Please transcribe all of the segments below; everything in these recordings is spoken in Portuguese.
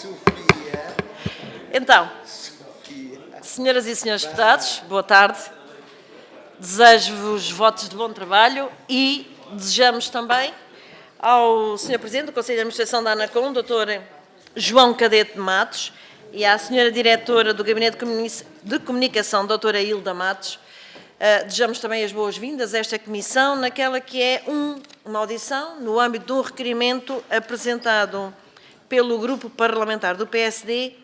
Sofia. Então, senhoras e senhores deputados, boa tarde. Desejo-vos votos de bom trabalho e desejamos também ao Sr. Presidente do Conselho de Administração da ANACOM, Dr. João Cadete Matos, e à Sra. Diretora do Gabinete de Comunicação, Dra. Hilda Matos. Desejamos também as boas-vindas a esta comissão, naquela que é uma audição no âmbito de um requerimento apresentado pelo Grupo Parlamentar do PSD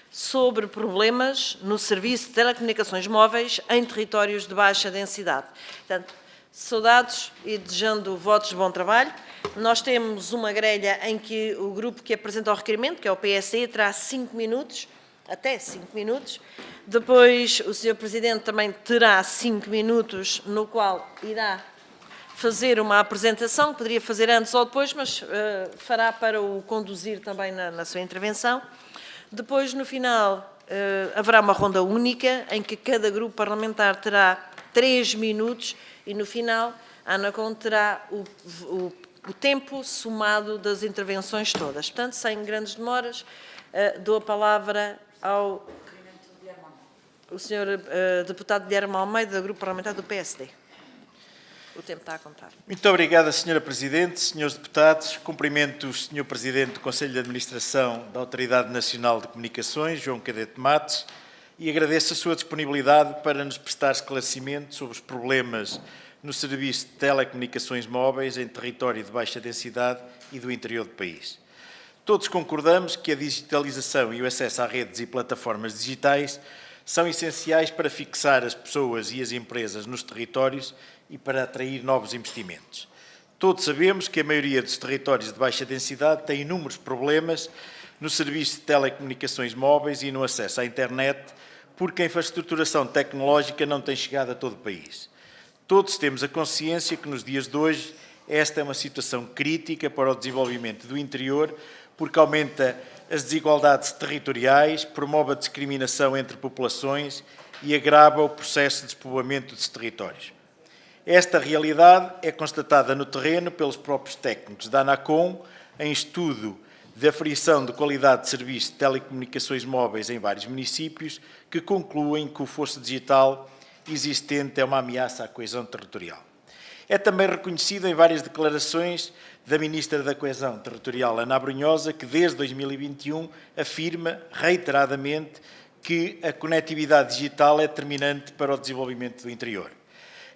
sobre problemas no serviço de telecomunicações móveis em territórios de baixa densidade. Portanto, saudados e desejando votos de bom trabalho. Nós temos uma grelha em que o grupo que apresenta o requerimento, que é o PSD, terá 5 minutos, até 5 minutos. Depois, o Sr. Presidente também terá 5 minutos, no qual irá fazer uma apresentação, que poderia fazer antes ou depois, mas fará para o conduzir também na sua intervenção. Depois, no final, haverá uma ronda única, em que cada grupo parlamentar terá 3 minutos e, no final, a ANACOM terá o tempo somado das intervenções todas. Portanto, sem grandes demoras, dou a palavra ao Sr. Deputado Guilherme Almeida, do Grupo Parlamentar do PSD. O tempo está a contar. Muito obrigada, Sra. Presidente, Srs. Deputados. Cumprimento o Sr. Presidente do Conselho de Administração da Autoridade Nacional de Comunicações, João Cadete Matos, e agradeço a sua disponibilidade para nos prestar esclarecimento sobre os problemas no serviço de telecomunicações móveis em território de baixa densidade e do interior do país. Todos concordamos que a digitalização e o acesso a redes e plataformas digitais são essenciais para fixar as pessoas e as empresas nos territórios e para atrair novos investimentos. Todos sabemos que a maioria dos territórios de baixa densidade tem inúmeros problemas no serviço de telecomunicações móveis e no acesso à internet, porque a infraestruturação tecnológica não tem chegado a todo o país. Todos temos a consciência que nos dias de hoje esta é uma situação crítica para o desenvolvimento do interior, porque aumenta as desigualdades territoriais, promove a discriminação entre populações e agrava o processo de despovoamento dos territórios. Esta realidade é constatada no terreno pelos próprios técnicos da ANACOM, em estudo de aferição de qualidade de serviço de telecomunicações móveis em vários municípios, que concluem que o fosso digital existente é uma ameaça à coesão territorial. É também reconhecido em várias declarações da Ministra da Coesão Territorial, Ana Abrunhosa, que desde 2021 afirma reiteradamente que a conectividade digital é determinante para o desenvolvimento do interior,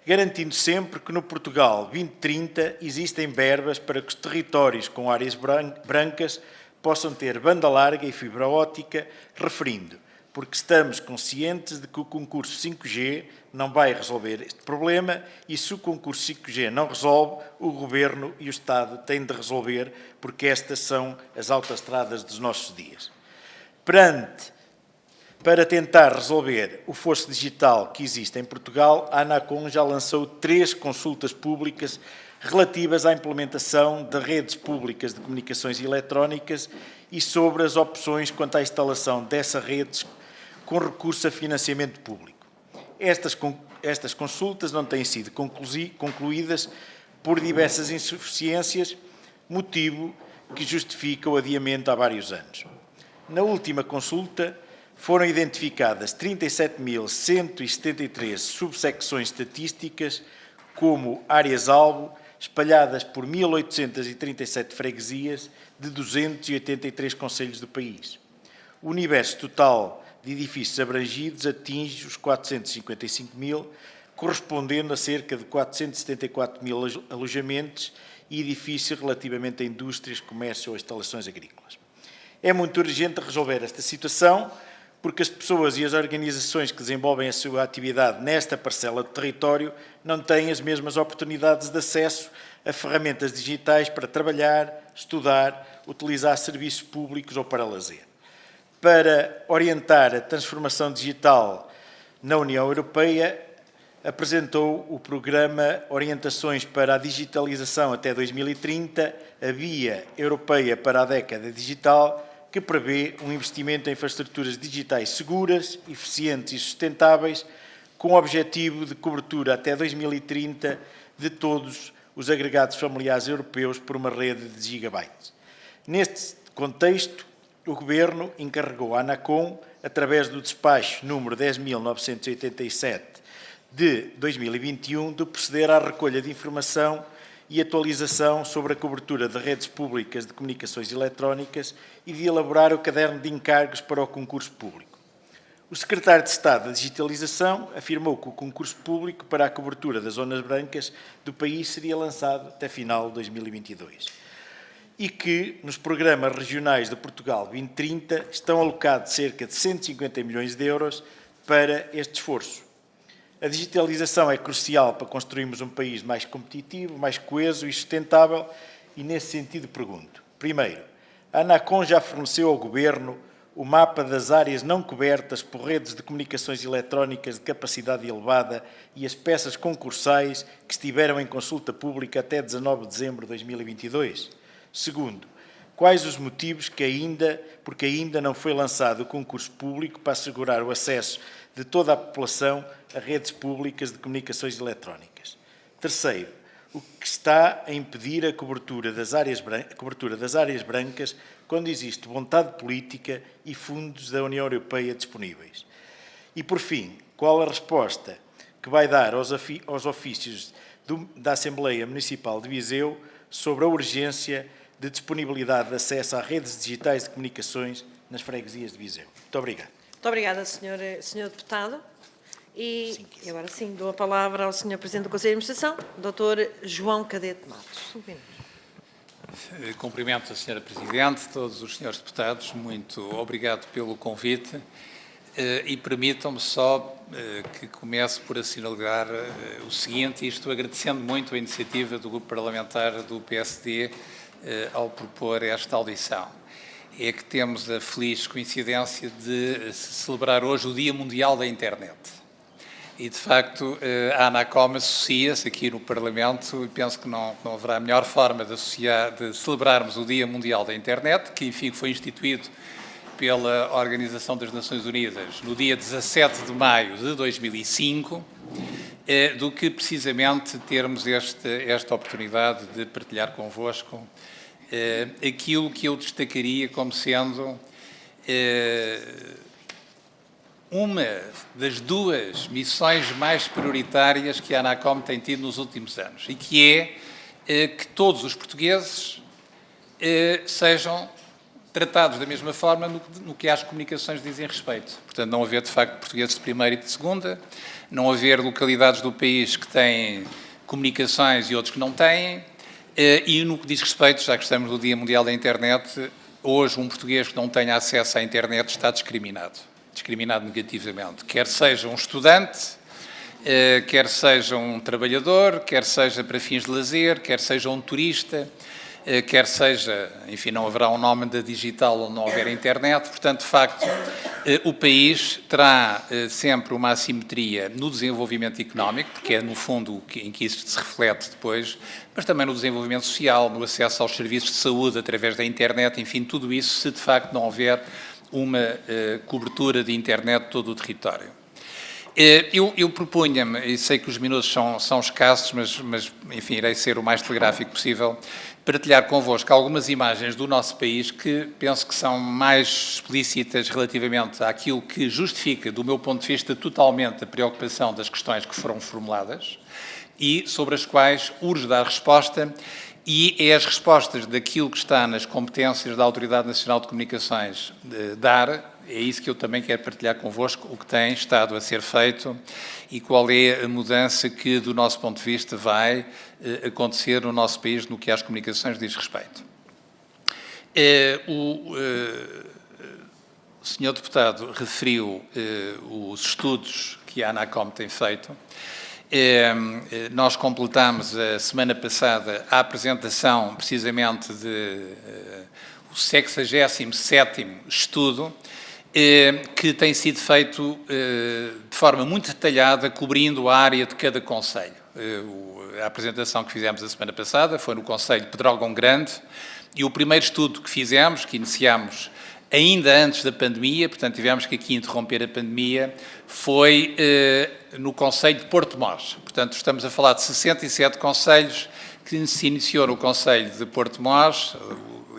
garantindo sempre que no Portugal 2030 existem verbas para que os territórios com áreas brancas possam ter banda larga e fibra óptica, referindo, porque estamos conscientes de que o concurso 5G não vai resolver este problema e se o concurso 5G não resolve, o Governo e o Estado têm de resolver, porque estas são as autoestradas dos nossos dias. Para tentar resolver o fosso digital que existe em Portugal, a ANACOM já lançou 3 consultas públicas relativas à implementação de redes públicas de comunicações eletrónicas e sobre as opções quanto à instalação dessas redes com recurso a financiamento público. Estas consultas não têm sido concluídas por diversas insuficiências, motivo que justifica o adiamento há vários anos. Na última consulta, foram identificadas 37.173 subsecções estatísticas como áreas-alvo, espalhadas por 1.837 freguesias de 283 concelhos do país. O universo total de edifícios abrangidos atinge os 455.000, correspondendo a cerca de 474.000 alojamentos e edifícios relativamente a indústrias, comércio ou instalações agrícolas. É muito urgente resolver esta situação, porque as pessoas e as organizações que desenvolvem a sua atividade nesta parcela de território não têm as mesmas oportunidades de acesso a ferramentas digitais para trabalhar, estudar, utilizar serviços públicos ou para lazer. Para orientar a transformação digital na União Europeia, apresentou o programa Orientações para a Digitalização até 2030, a Via Europeia para a Década Digital, que prevê um investimento em infraestruturas digitais seguras, eficientes e sustentáveis, com o objetivo de cobertura até 2030 de todos os agregados familiares europeus por uma rede de gigabytes. Neste contexto, o Governo encarregou à ANACOM, através do despacho número 10.987 de 2021, de proceder à recolha de informação e atualização sobre a cobertura de redes públicas de comunicações eletrónicas e de elaborar o caderno de encargos para o concurso público. O Secretário de Estado da Digitalização afirmou que o concurso público para a cobertura das zonas brancas do país seria lançado até final de 2022 e que, nos programas regionais de Portugal 2030, estão alocados cerca de 150 milhões de euros para este esforço. A digitalização é crucial para construirmos um país mais competitivo, mais coeso e sustentável, e nesse sentido pergunto. Primeiro, a ANACOM já forneceu ao Governo o mapa das áreas não cobertas por redes de comunicações eletrónicas de capacidade elevada e as peças concursais que estiveram em consulta pública até 19 de dezembro de 2022? Segundo, quais os motivos porque ainda não foi lançado o concurso público para assegurar o acesso de toda a população a redes públicas de comunicações eletrónicas? Terceiro, o que está a impedir a cobertura das áreas brancas quando existe vontade política e fundos da União Europeia disponíveis? E, por fim, qual a resposta que vai dar aos ofícios da Assembleia Municipal de Viseu sobre a urgência de disponibilidade de acesso a redes digitais de comunicações nas freguesias de Viseu? Muito obrigado. Muito obrigada, Sr. Deputado. E agora sim, dou a palavra ao Sr. Presidente do Conselho de Administração, Dr. João Cadete Matos. 5 minutos. Cumprimento a Sra. Presidente, todos os senhores deputados, muito obrigado pelo convite e permitam-me só que comece por assinalar o seguinte, isto agradecendo muito a iniciativa do Grupo Parlamentar do PSD ao propor esta audição. É que temos a feliz coincidência de celebrar hoje o Dia Mundial da Internet. E, de facto, a ANACOM associa-se aqui no Parlamento e penso que não haverá melhor forma de celebrarmos o Dia Mundial da Internet, que, enfim, foi instituído pela Organização das Nações Unidas no dia 17 de maio de 2005, do que, precisamente, termos esta oportunidade de partilhar convosco aquilo que eu destacaria como sendo uma das duas missões mais prioritárias que a ANACOM tem tido nos últimos anos e que é que todos os portugueses sejam tratados da mesma forma no que às comunicações dizem respeito. Portanto, não haver, de facto, portugueses de primeira e de segunda, não haver localidades do país que têm comunicações e outros que não têm, e no que diz respeito, já que estamos no Dia Mundial da Internet, hoje um português que não tenha acesso à internet está discriminado negativamente, quer seja um estudante, quer seja um trabalhador, quer seja para fins de lazer, quer seja um turista, quer seja, enfim, não haverá um nome da digital onde não houver internet, portanto, de facto, o país terá sempre uma assimetria no desenvolvimento económico, porque é, no fundo, em que isso se reflete depois, mas também no desenvolvimento social, no acesso aos serviços de saúde através da internet, enfim, tudo isso, se de facto não houver uma cobertura de internet de todo o território. Eu propunha-me, e sei que os minutos são escassos, mas, enfim, irei ser o mais telegráfico possível, partilhar convosco algumas imagens do nosso país que penso que são mais explícitas relativamente àquilo que justifica, do meu ponto de vista, totalmente a preocupação das questões que foram formuladas e sobre as quais urge dar resposta, e é as respostas daquilo que está nas competências da Autoridade Nacional de Comunicações dar. É isso que eu também quero partilhar convosco, o que tem estado a ser feito e qual é a mudança que, do nosso ponto de vista, vai acontecer no nosso país no que às comunicações diz respeito. O senhor deputado referiu os estudos que a ANACOM tem feito. Nós completámos a semana passada a apresentação, precisamente, o 67º estudo, que tem sido feito de forma muito detalhada, cobrindo a área de cada concelho. A apresentação que fizemos a semana passada foi no concelho de Pedrógão Grande, e o primeiro estudo que fizemos, que iniciámos ainda antes da pandemia, portanto tivemos que aqui interromper a pandemia, foi no concelho de Porto Mós. Portanto, estamos a falar de 67 concelhos, que se iniciou no concelho de Porto Mós,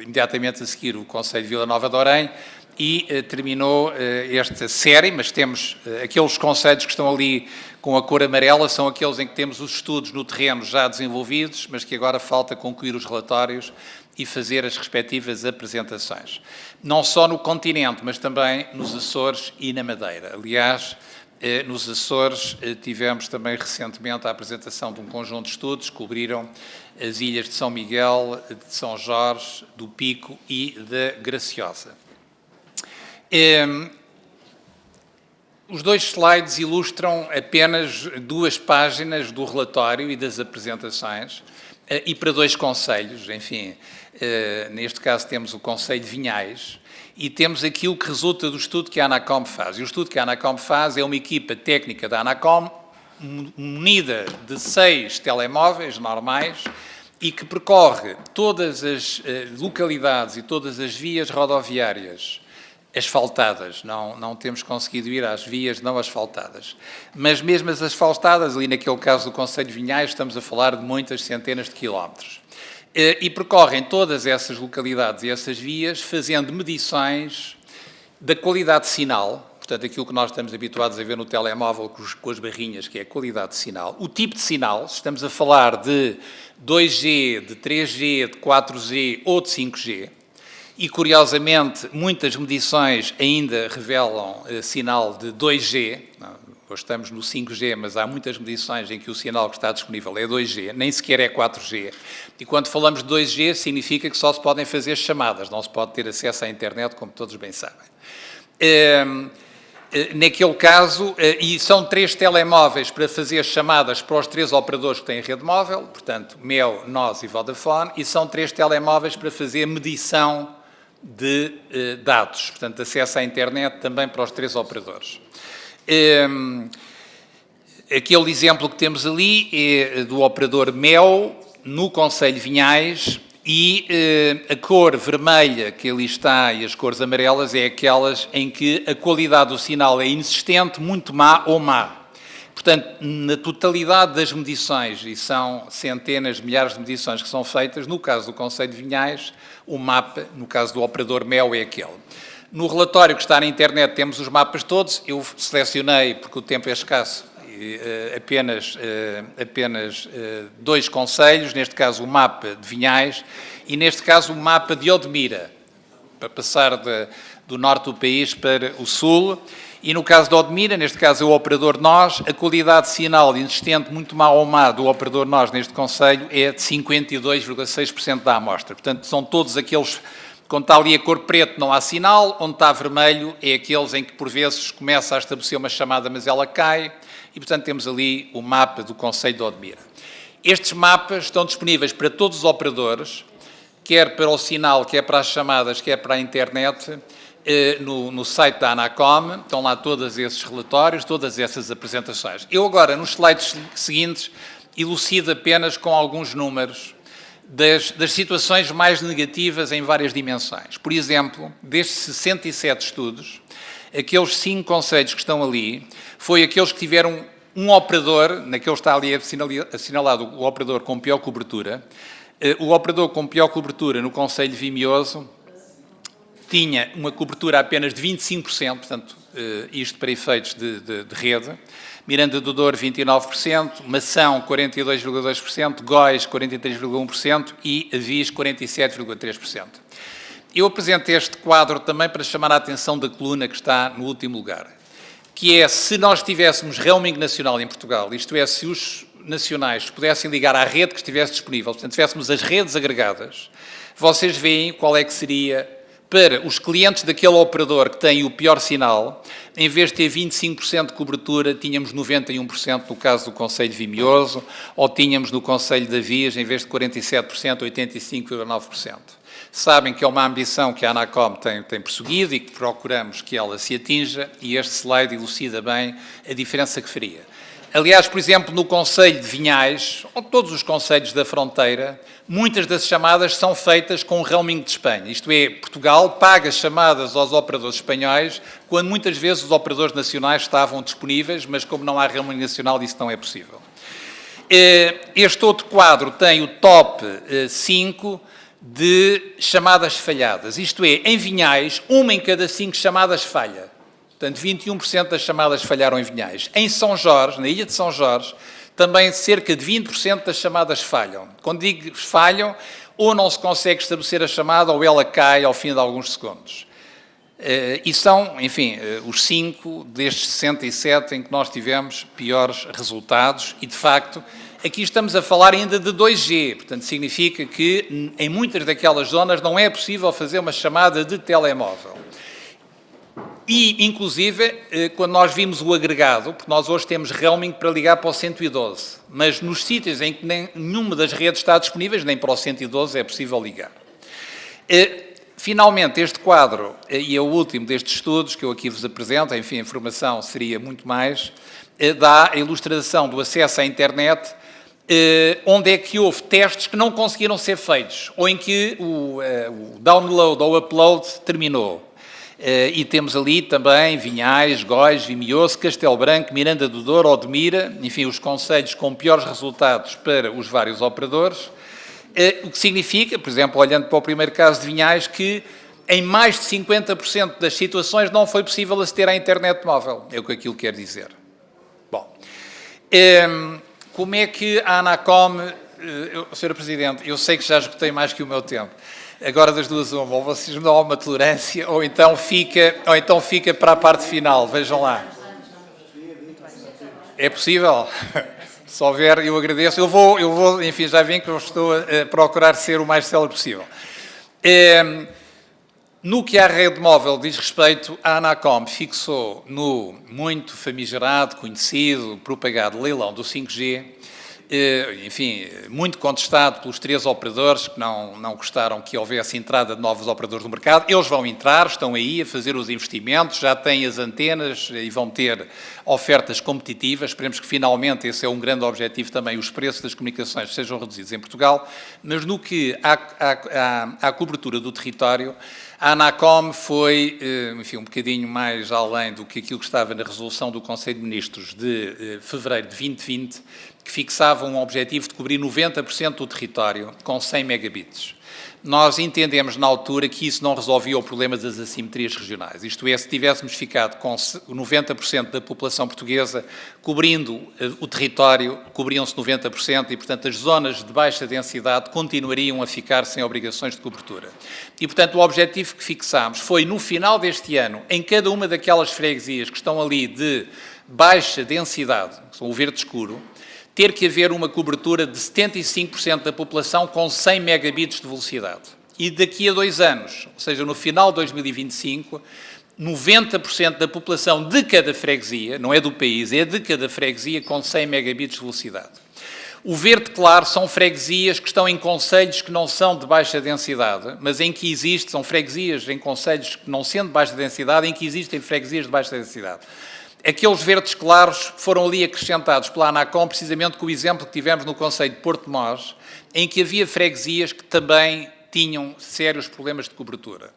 imediatamente a seguir o Conselho de Vila Nova de Orém, e terminou esta série, mas temos aqueles concelhos que estão ali com a cor amarela, são aqueles em que temos os estudos no terreno já desenvolvidos, mas que agora falta concluir os relatórios e fazer as respectivas apresentações. Não só no continente, mas também nos Açores e na Madeira. Aliás, nos Açores tivemos também recentemente a apresentação de um conjunto de estudos que cobriram as ilhas de São Miguel, de São Jorge, do Pico e da Graciosa. Os dois slides ilustram apenas 2 páginas do relatório e das apresentações, e para 2 concelhos, enfim, neste caso temos o Concelho de Vinhais, e temos aquilo que resulta do estudo que a ANACOM faz. E o estudo que a ANACOM faz é uma equipa técnica da ANACOM, munida de 6 telemóveis normais, e que percorre todas as localidades e todas as vias rodoviárias asfaltadas, não temos conseguido ir às vias não asfaltadas. Mas mesmo as asfaltadas, ali naquele caso do Concelho de Vinhais, estamos a falar de muitas centenas de quilómetros. E percorrem todas essas localidades e essas vias, fazendo medições da qualidade de sinal, portanto, aquilo que nós estamos habituados a ver no telemóvel com as barrinhas, que é a qualidade de sinal. O tipo de sinal, se estamos a falar de 2G, de 3G, de 4G ou de 5G, e, curiosamente, muitas medições ainda revelam sinal de 2G, hoje estamos no 5G, mas há muitas medições em que o sinal que está disponível é 2G, nem sequer é 4G. E quando falamos de 2G, significa que só se podem fazer chamadas, não se pode ter acesso à internet, como todos bem sabem. Naquele caso, e são 3 telemóveis para fazer chamadas para os 3 operadores que têm rede móvel, portanto, Mel, NOS e Vodafone, e são 3 telemóveis para fazer medição de dados, portanto, acesso à internet também para os 3 operadores. Aquele exemplo que temos ali é do operador Mel, no Concelho de Vinhais, e a cor vermelha que ali está e as cores amarelas é aquelas em que a qualidade do sinal é inexistente, muito má ou má. Portanto, na totalidade das medições, e são centenas, milhares de medições que são feitas, no caso do Concelho de Vinhais, o mapa, no caso do operador Mel, é aquele. No relatório que está na internet temos os mapas todos, eu selecionei, porque o tempo é escasso, apenas 2 concelhos, neste caso o mapa de Vinhais, e neste caso o mapa de Odmira, para passar do norte do país para o sul. E no caso de Odmira, neste caso é o operador NOS, a qualidade de sinal inexistente, muito má ou má, do operador NOS neste concelho é de 52,6% da amostra. Portanto, são todos aqueles, quando está ali a cor preto não há sinal, onde está vermelho é aqueles em que por vezes começa a estabelecer uma chamada, mas ela cai, e portanto temos ali o mapa do concelho de Odmira. Estes mapas estão disponíveis para todos os operadores, quer para o sinal, quer para as chamadas, quer para a internet, no site da ANACOM, estão lá todos esses relatórios, todas essas apresentações. Eu agora, nos slides seguintes, elucido apenas com alguns números das situações mais negativas em várias dimensões. Por exemplo, destes 67 estudos, aqueles 5 concelhos que estão ali, foi aqueles que tiveram um operador, naquele está ali assinalado o operador com pior cobertura. O operador com pior cobertura no concelho de Vimioso tinha uma cobertura apenas de 25%, portanto, isto para efeitos de rede. Miranda do Douro, 29%, Mação, 42,2%, Góis, 43,1% e Avis, 47,3%. Eu apresento este quadro também para chamar a atenção da coluna que está no último lugar, que é, se nós tivéssemos roaming nacional em Portugal, isto é, se os nacionais pudessem ligar à rede que estivesse disponível, portanto, tivéssemos as redes agregadas, vocês veem qual é que seria para os clientes daquele operador que tem o pior sinal, em vez de ter 25% de cobertura, tínhamos 91% no caso do concelho de Vimioso, ou tínhamos no concelho de Avis, em vez de 47%, 85,9%. Sabem que é uma ambição que a ANACOM tem perseguido e que procuramos que ela se atinja, e este slide elucida bem a diferença que faria. Aliás, por exemplo, no concelho de Vinhais, ou todos os concelhos da fronteira, muitas das chamadas são feitas com o roaming de Espanha. Isto é, Portugal paga chamadas aos operadores espanhóis, quando muitas vezes os operadores nacionais estavam disponíveis, mas como não há roaming nacional, isso não é possível. Este outro quadro tem o top 5 de chamadas falhadas. Isto é, em Vinhais, 1 em cada 5 chamadas falha. Portanto, 21% das chamadas falharam em Vinhais. Em São Jorge, na ilha de São Jorge, também cerca de 20% das chamadas falham. Quando digo falham, ou não se consegue estabelecer a chamada ou ela cai ao fim de alguns segundos. E são, enfim, os 5 destes 67 em que nós tivemos piores resultados e, de facto, aqui estamos a falar ainda de 2G, portanto, significa que em muitas daquelas zonas não é possível fazer uma chamada de telemóvel. E, inclusive, quando nós vimos o agregado, porque nós hoje temos roaming para ligar para o 112, mas nos sítios em que nenhuma das redes está disponível, nem para o 112 é possível ligar. Finalmente, este quadro, e é o último destes estudos que eu aqui vos apresento, enfim, a informação seria muito mais, dá a ilustração do acesso à internet, onde é que houve testes que não conseguiram ser feitos, ou em que o download ou upload terminou. E temos ali também Vinhais, Góis, Vimioso, Castelo Branco, Miranda do Douro, Odmira, enfim, os concelhos com piores resultados para os vários operadores, o que significa, por exemplo, olhando para o primeiro caso de Vinhais, que em mais de 50% das situações não foi possível aceder à internet móvel, é o que aquilo quer dizer. Bom, como é que a ANACOM, Sra. Presidente, eu sei que já esgotei mais que o meu tempo, agora das duas uma, ou vocês me dão uma tolerância, ou então fica para a parte final, vejam lá. É possível? Se houver, eu agradeço. Eu vou, enfim, já vem que eu estou a procurar ser o mais célebre possível. No que à rede móvel diz respeito, a ANACOM fixou no muito famigerado, conhecido, propagado leilão do 5G, enfim, muito contestado pelos 3 operadores que não gostaram que houvesse entrada de novos operadores no mercado. Eles vão entrar, estão aí a fazer os investimentos, já têm as antenas e vão ter ofertas competitivas. Esperemos que finalmente esse é um grande objetivo também, os preços das comunicações sejam reduzidos em Portugal. Mas no que à cobertura do território, a ANACOM foi, enfim, um bocadinho mais além do que aquilo que estava na resolução do Conselho de Ministros de fevereiro de 2020, que fixava um objetivo de cobrir 90% do território com 100 megabits. Nós entendemos na altura que isso não resolvia o problema das assimetrias regionais. Isto é, se tivéssemos ficado com 90% da população portuguesa cobrindo o território, cobriam-se 90% e, portanto, as zonas de baixa densidade continuariam a ficar sem obrigações de cobertura. E, portanto, o objetivo que fixámos foi, no final deste ano, em cada uma daquelas freguesias que estão ali de baixa densidade, que são o verde escuro, ter que haver uma cobertura de 75% da população com 100 megabits de velocidade. E daqui a 2 anos, ou seja, no final de 2025, 90% da população de cada freguesia, não é do país, é de cada freguesia com 100 megabits de velocidade. O verde claro são freguesias que estão em concelhos que não são de baixa densidade, mas em que são freguesias em concelhos que não sendo de baixa densidade, em que existem freguesias de baixa densidade. Aqueles verdes claros foram ali acrescentados pela ANACOM, precisamente com o exemplo que tivemos no concelho de Porto de Mós, em que havia freguesias que também tinham sérios problemas de cobertura.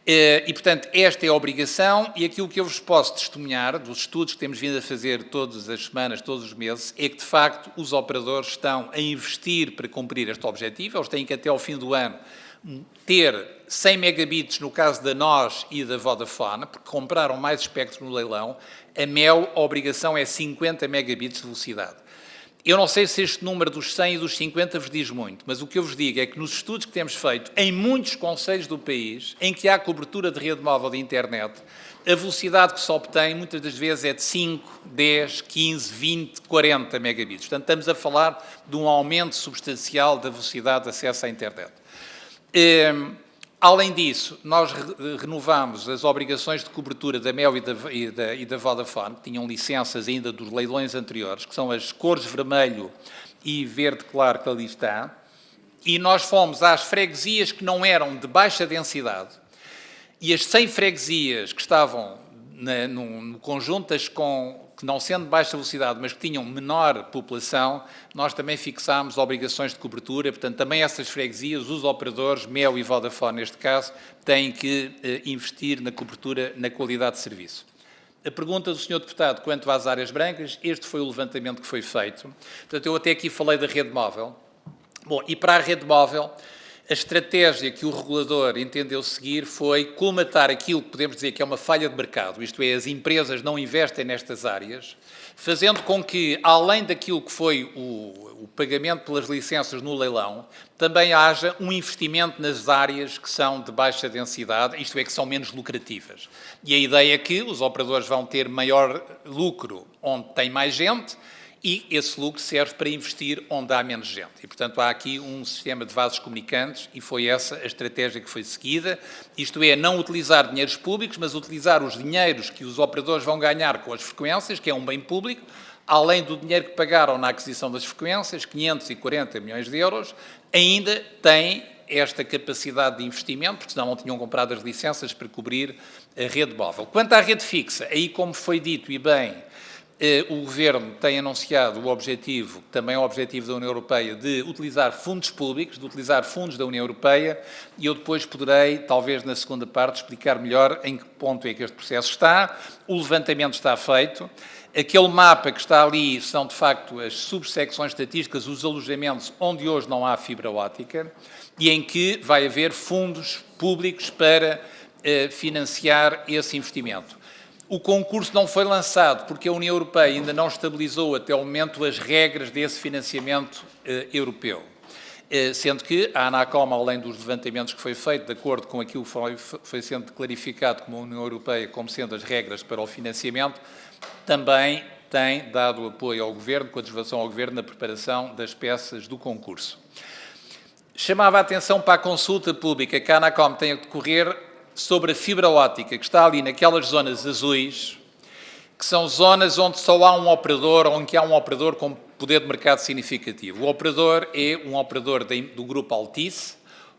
E, portanto, esta é a obrigação e aquilo que eu vos posso testemunhar dos estudos que temos vindo a fazer todas as semanas, todos os meses, é que, de facto, os operadores estão a investir para cumprir este objetivo. Eles têm que, até ao fim do ano, ter 100 megabits no caso da NOS e da Vodafone, porque compraram mais espectro no leilão. A MEL, a obrigação é 50 megabits de velocidade. Eu não sei se este número dos 100 e dos 50 vos diz muito, mas o que eu vos digo é que nos estudos que temos feito, em muitos concelhos do país, em que há cobertura de rede móvel de internet, a velocidade que se obtém, muitas das vezes, é de 5, 10, 15, 20, 40 megabits. Portanto, estamos a falar de um aumento substancial da velocidade de acesso à internet. Além disso, nós renovamos as obrigações de cobertura da MEL e da Vodafone, que tinham licenças ainda dos leilões anteriores, que são as cores vermelho e verde claro que ali está, e nós fomos às freguesias que não eram de baixa densidade, e as 100 freguesias que estavam no conjunto que não sendo de baixa velocidade, mas que tinham menor população, nós também fixámos obrigações de cobertura. Portanto, também essas freguesias, os operadores, MEL e Vodafone, neste caso, têm que investir na cobertura, na qualidade de serviço. A pergunta do Sr. Deputado quanto às áreas brancas, este foi o levantamento que foi feito. Portanto, eu até aqui falei da rede móvel. Bom, e para a rede móvel, A estratégia que o regulador entendeu seguir foi colmatar aquilo que podemos dizer que é uma falha de mercado, isto é, as empresas não investem nestas áreas, fazendo com que, além daquilo que foi o pagamento pelas licenças no leilão, também haja um investimento nas áreas que são de baixa densidade, isto é, que são menos lucrativas. E a ideia é que os operadores vão ter maior lucro onde tem mais gente, e esse lucro serve para investir onde há menos gente. E, portanto, há aqui um sistema de vasos comunicantes e foi essa a estratégia que foi seguida. Isto é, não utilizar dinheiros públicos, mas utilizar os dinheiros que os operadores vão ganhar com as frequências, que é um bem público, além do dinheiro que pagaram na aquisição das frequências, 540 milhões de euros, ainda têm esta capacidade de investimento, porque senão não tinham comprado as licenças para cobrir a rede móvel. Quanto à rede fixa, aí, como foi dito e bem, o Governo tem anunciado o objetivo, também o objetivo da União Europeia, de utilizar fundos públicos, de utilizar fundos da União Europeia, e eu depois poderei, talvez na segunda parte, explicar melhor em que ponto é que este processo está. O levantamento está feito. Aquele mapa que está ali são, de facto, as subsecções estatísticas, os alojamentos onde hoje não há fibra óptica e em que vai haver fundos públicos para financiar esse investimento. O concurso não foi lançado porque a União Europeia ainda não estabilizou até o momento as regras desse financiamento europeu. Sendo que a Anacom, além dos levantamentos que foi feito, de acordo com aquilo que foi sendo clarificado como a União Europeia como sendo as regras para o financiamento, também tem dado apoio ao Governo, coadjuvação ao Governo na preparação das peças do concurso. Chamava a atenção para a consulta pública que a Anacom tem a decorrer sobre a fibra óptica, que está ali naquelas zonas azuis, que são zonas onde só há um operador, ou em que há um operador com poder de mercado significativo. O operador é um operador do grupo Altice,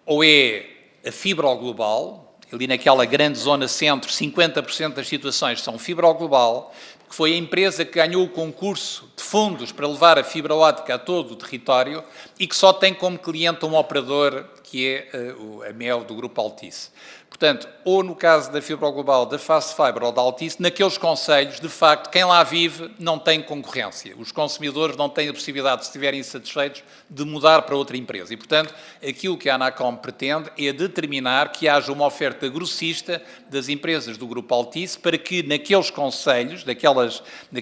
ou é a Fibra Global, ali naquela grande zona centro, 50% das situações são Fibra Global, que foi a empresa que ganhou o concurso de fundos para levar a fibra óptica a todo o território e que só tem como cliente um operador que é a MEO do grupo Altice. Portanto, ou no caso da fibra global, da Fast Fiber ou da Altice, naqueles concelhos, de facto, quem lá vive não tem concorrência. Os consumidores não têm a possibilidade, se estiverem insatisfeitos, de mudar para outra empresa. E, portanto, aquilo que a Anacom pretende é determinar que haja uma oferta grossista das empresas do grupo Altice para que naqueles concelhos,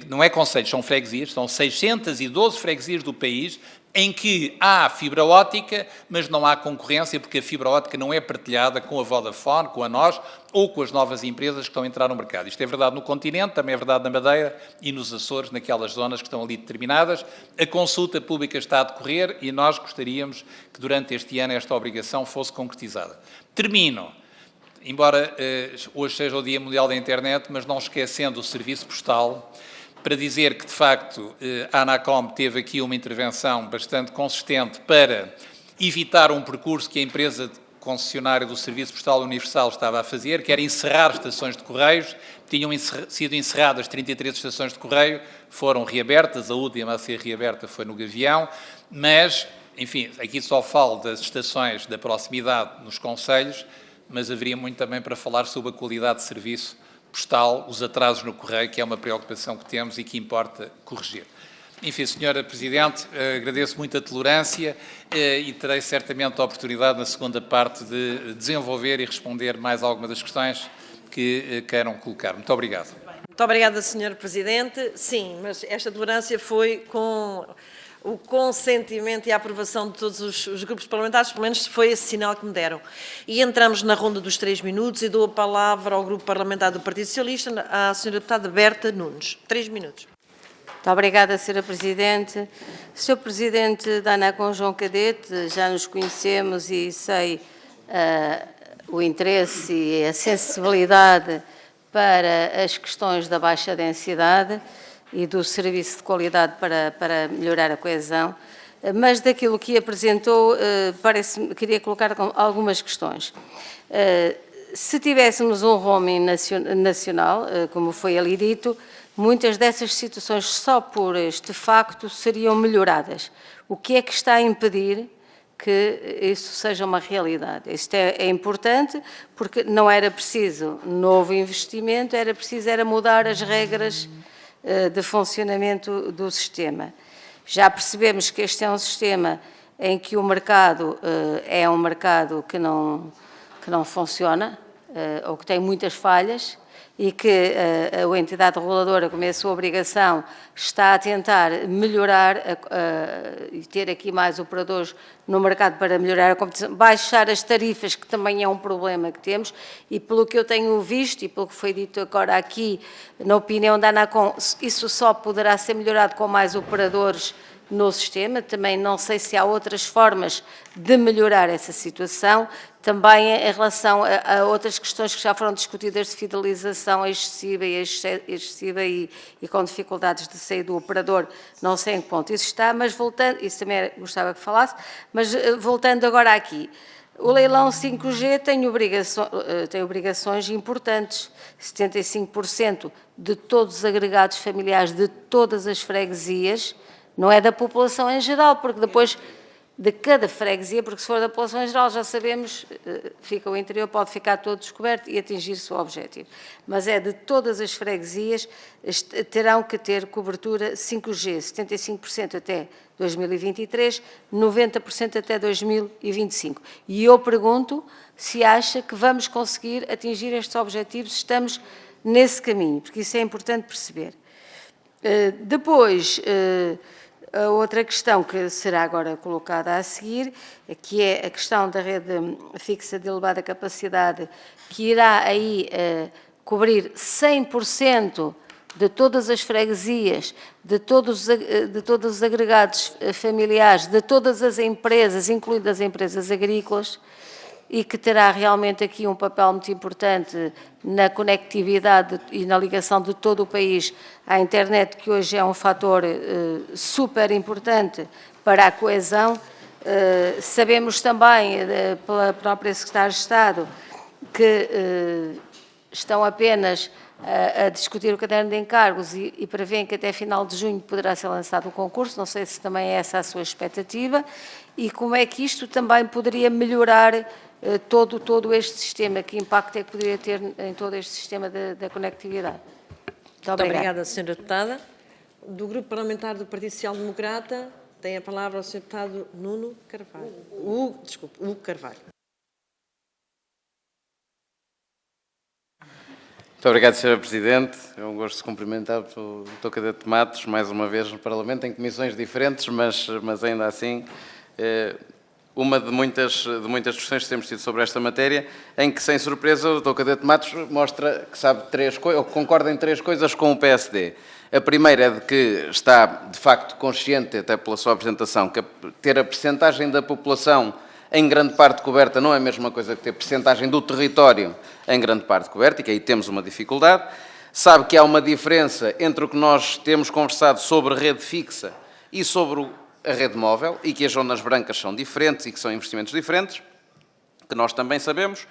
não é concelhos, são freguesias, são 612 freguesias do país, em que há fibra óptica, mas não há concorrência, porque a fibra óptica não é partilhada com a Vodafone, com a nós, ou com as novas empresas que estão a entrar no mercado. Isto é verdade no continente, também é verdade na Madeira e nos Açores, naquelas zonas que estão ali determinadas. A consulta pública está a decorrer e nós gostaríamos que durante este ano esta obrigação fosse concretizada. Termino, embora hoje seja o Dia Mundial da Internet, mas não esquecendo o serviço postal, para dizer que, de facto, a Anacom teve aqui uma intervenção bastante consistente para evitar um percurso que a empresa concessionária do Serviço Postal Universal estava a fazer, que era encerrar estações de Correios. Tinham sido encerradas 33 estações de Correio, foram reabertas, a última a ser reaberta foi no Gavião, mas, enfim, aqui só falo das estações da proximidade nos concelhos, mas haveria muito também para falar sobre a qualidade de serviço postal, os atrasos no correio, que é uma preocupação que temos e que importa corrigir. Enfim, Sra. Presidente, agradeço muito a tolerância e terei certamente a oportunidade na segunda parte de desenvolver e responder mais algumas das questões que queiram colocar. Muito obrigado. Muito obrigada, Sr. Presidente. Sim, mas esta tolerância foi com o consentimento e a aprovação de todos os grupos parlamentares, pelo menos foi esse sinal que me deram. E entramos na ronda dos 3 minutos e dou a palavra ao Grupo Parlamentar do Partido Socialista, à Sra. Deputada Berta Nunes. 3 minutos. Muito obrigada, Sra. Presidente. Sr. Presidente da Anacom, João Cadete, já nos conhecemos e sei o interesse e a sensibilidade para as questões da baixa densidade e do serviço de qualidade para melhorar a coesão, mas daquilo que apresentou, queria colocar algumas questões. Se tivéssemos um roaming nacional, como foi ali dito, muitas dessas situações só por este facto seriam melhoradas. O que é que está a impedir que isso seja uma realidade? Isto é importante porque não era preciso novo investimento, era preciso mudar as regras de funcionamento do sistema. Já percebemos que este é um sistema em que o mercado é um mercado que não funciona ou que tem muitas falhas e que a entidade reguladora, como é a sua obrigação, está a tentar melhorar e ter aqui mais operadores no mercado para melhorar a competição, baixar as tarifas, que também é um problema que temos, e pelo que eu tenho visto e pelo que foi dito agora aqui, na opinião da ANACOM, isso só poderá ser melhorado com mais operadores no sistema. Também não sei se há outras formas de melhorar essa situação. Também em relação a outras questões que já foram discutidas de fidelização excessiva e com dificuldades de sair do operador, não sei em que ponto isso está, mas voltando, isso também gostava que falasse, mas voltando agora aqui, o leilão 5G tem obrigações importantes. 75% de todos os agregados familiares de todas as freguesias, não é da população em geral, porque depois de cada freguesia, porque se for da população em geral, já sabemos, fica o interior, pode ficar todo descoberto e atingir-se o objetivo. Mas é de todas as freguesias, terão que ter cobertura 5G, 75% até 2023, 90% até 2025. E eu pergunto se acha que vamos conseguir atingir estes objetivos, se estamos nesse caminho, porque isso é importante perceber. Depois, a outra questão que será agora colocada a seguir, que é a questão da rede fixa de elevada capacidade, que irá aí cobrir 100% de todas as freguesias, de todos os agregados familiares, de todas as empresas, incluindo as empresas agrícolas, e que terá realmente aqui um papel muito importante na conectividade e na ligação de todo o país à internet, que hoje é um fator super importante para a coesão. Sabemos também, pela própria Secretária de Estado, que estão apenas a discutir o caderno de encargos e prevêem que até final de junho poderá ser lançado o concurso. Não sei se também é essa a sua expectativa e como é que isto também poderia melhorar todo este sistema, que impacto é que poderia ter em todo este sistema da conectividade. Muito obrigada, Sra. Deputada. Do Grupo Parlamentar do Partido Social Democrata, tem a palavra o Sr. Deputado Nuno Carvalho. Hugo Carvalho. Muito obrigado, Sra. Presidente. É um gosto de cumprimentar o Dr. Cadete Matos, mais uma vez no Parlamento, em comissões diferentes, mas ainda assim, uma de muitas discussões que temos tido sobre esta matéria, em que, sem surpresa, o Dr. Cadete Matos mostra que sabe ou concorda em 3 coisas com o PSD. A primeira é de que está, de facto, consciente, até pela sua apresentação, que ter a percentagem da população em grande parte coberta não é a mesma coisa que ter percentagem do território em grande parte coberta, e que aí temos uma dificuldade. Sabe que há uma diferença entre o que nós temos conversado sobre rede fixa e sobre a rede móvel, e que as zonas brancas são diferentes e que são investimentos diferentes, que nós também sabemos,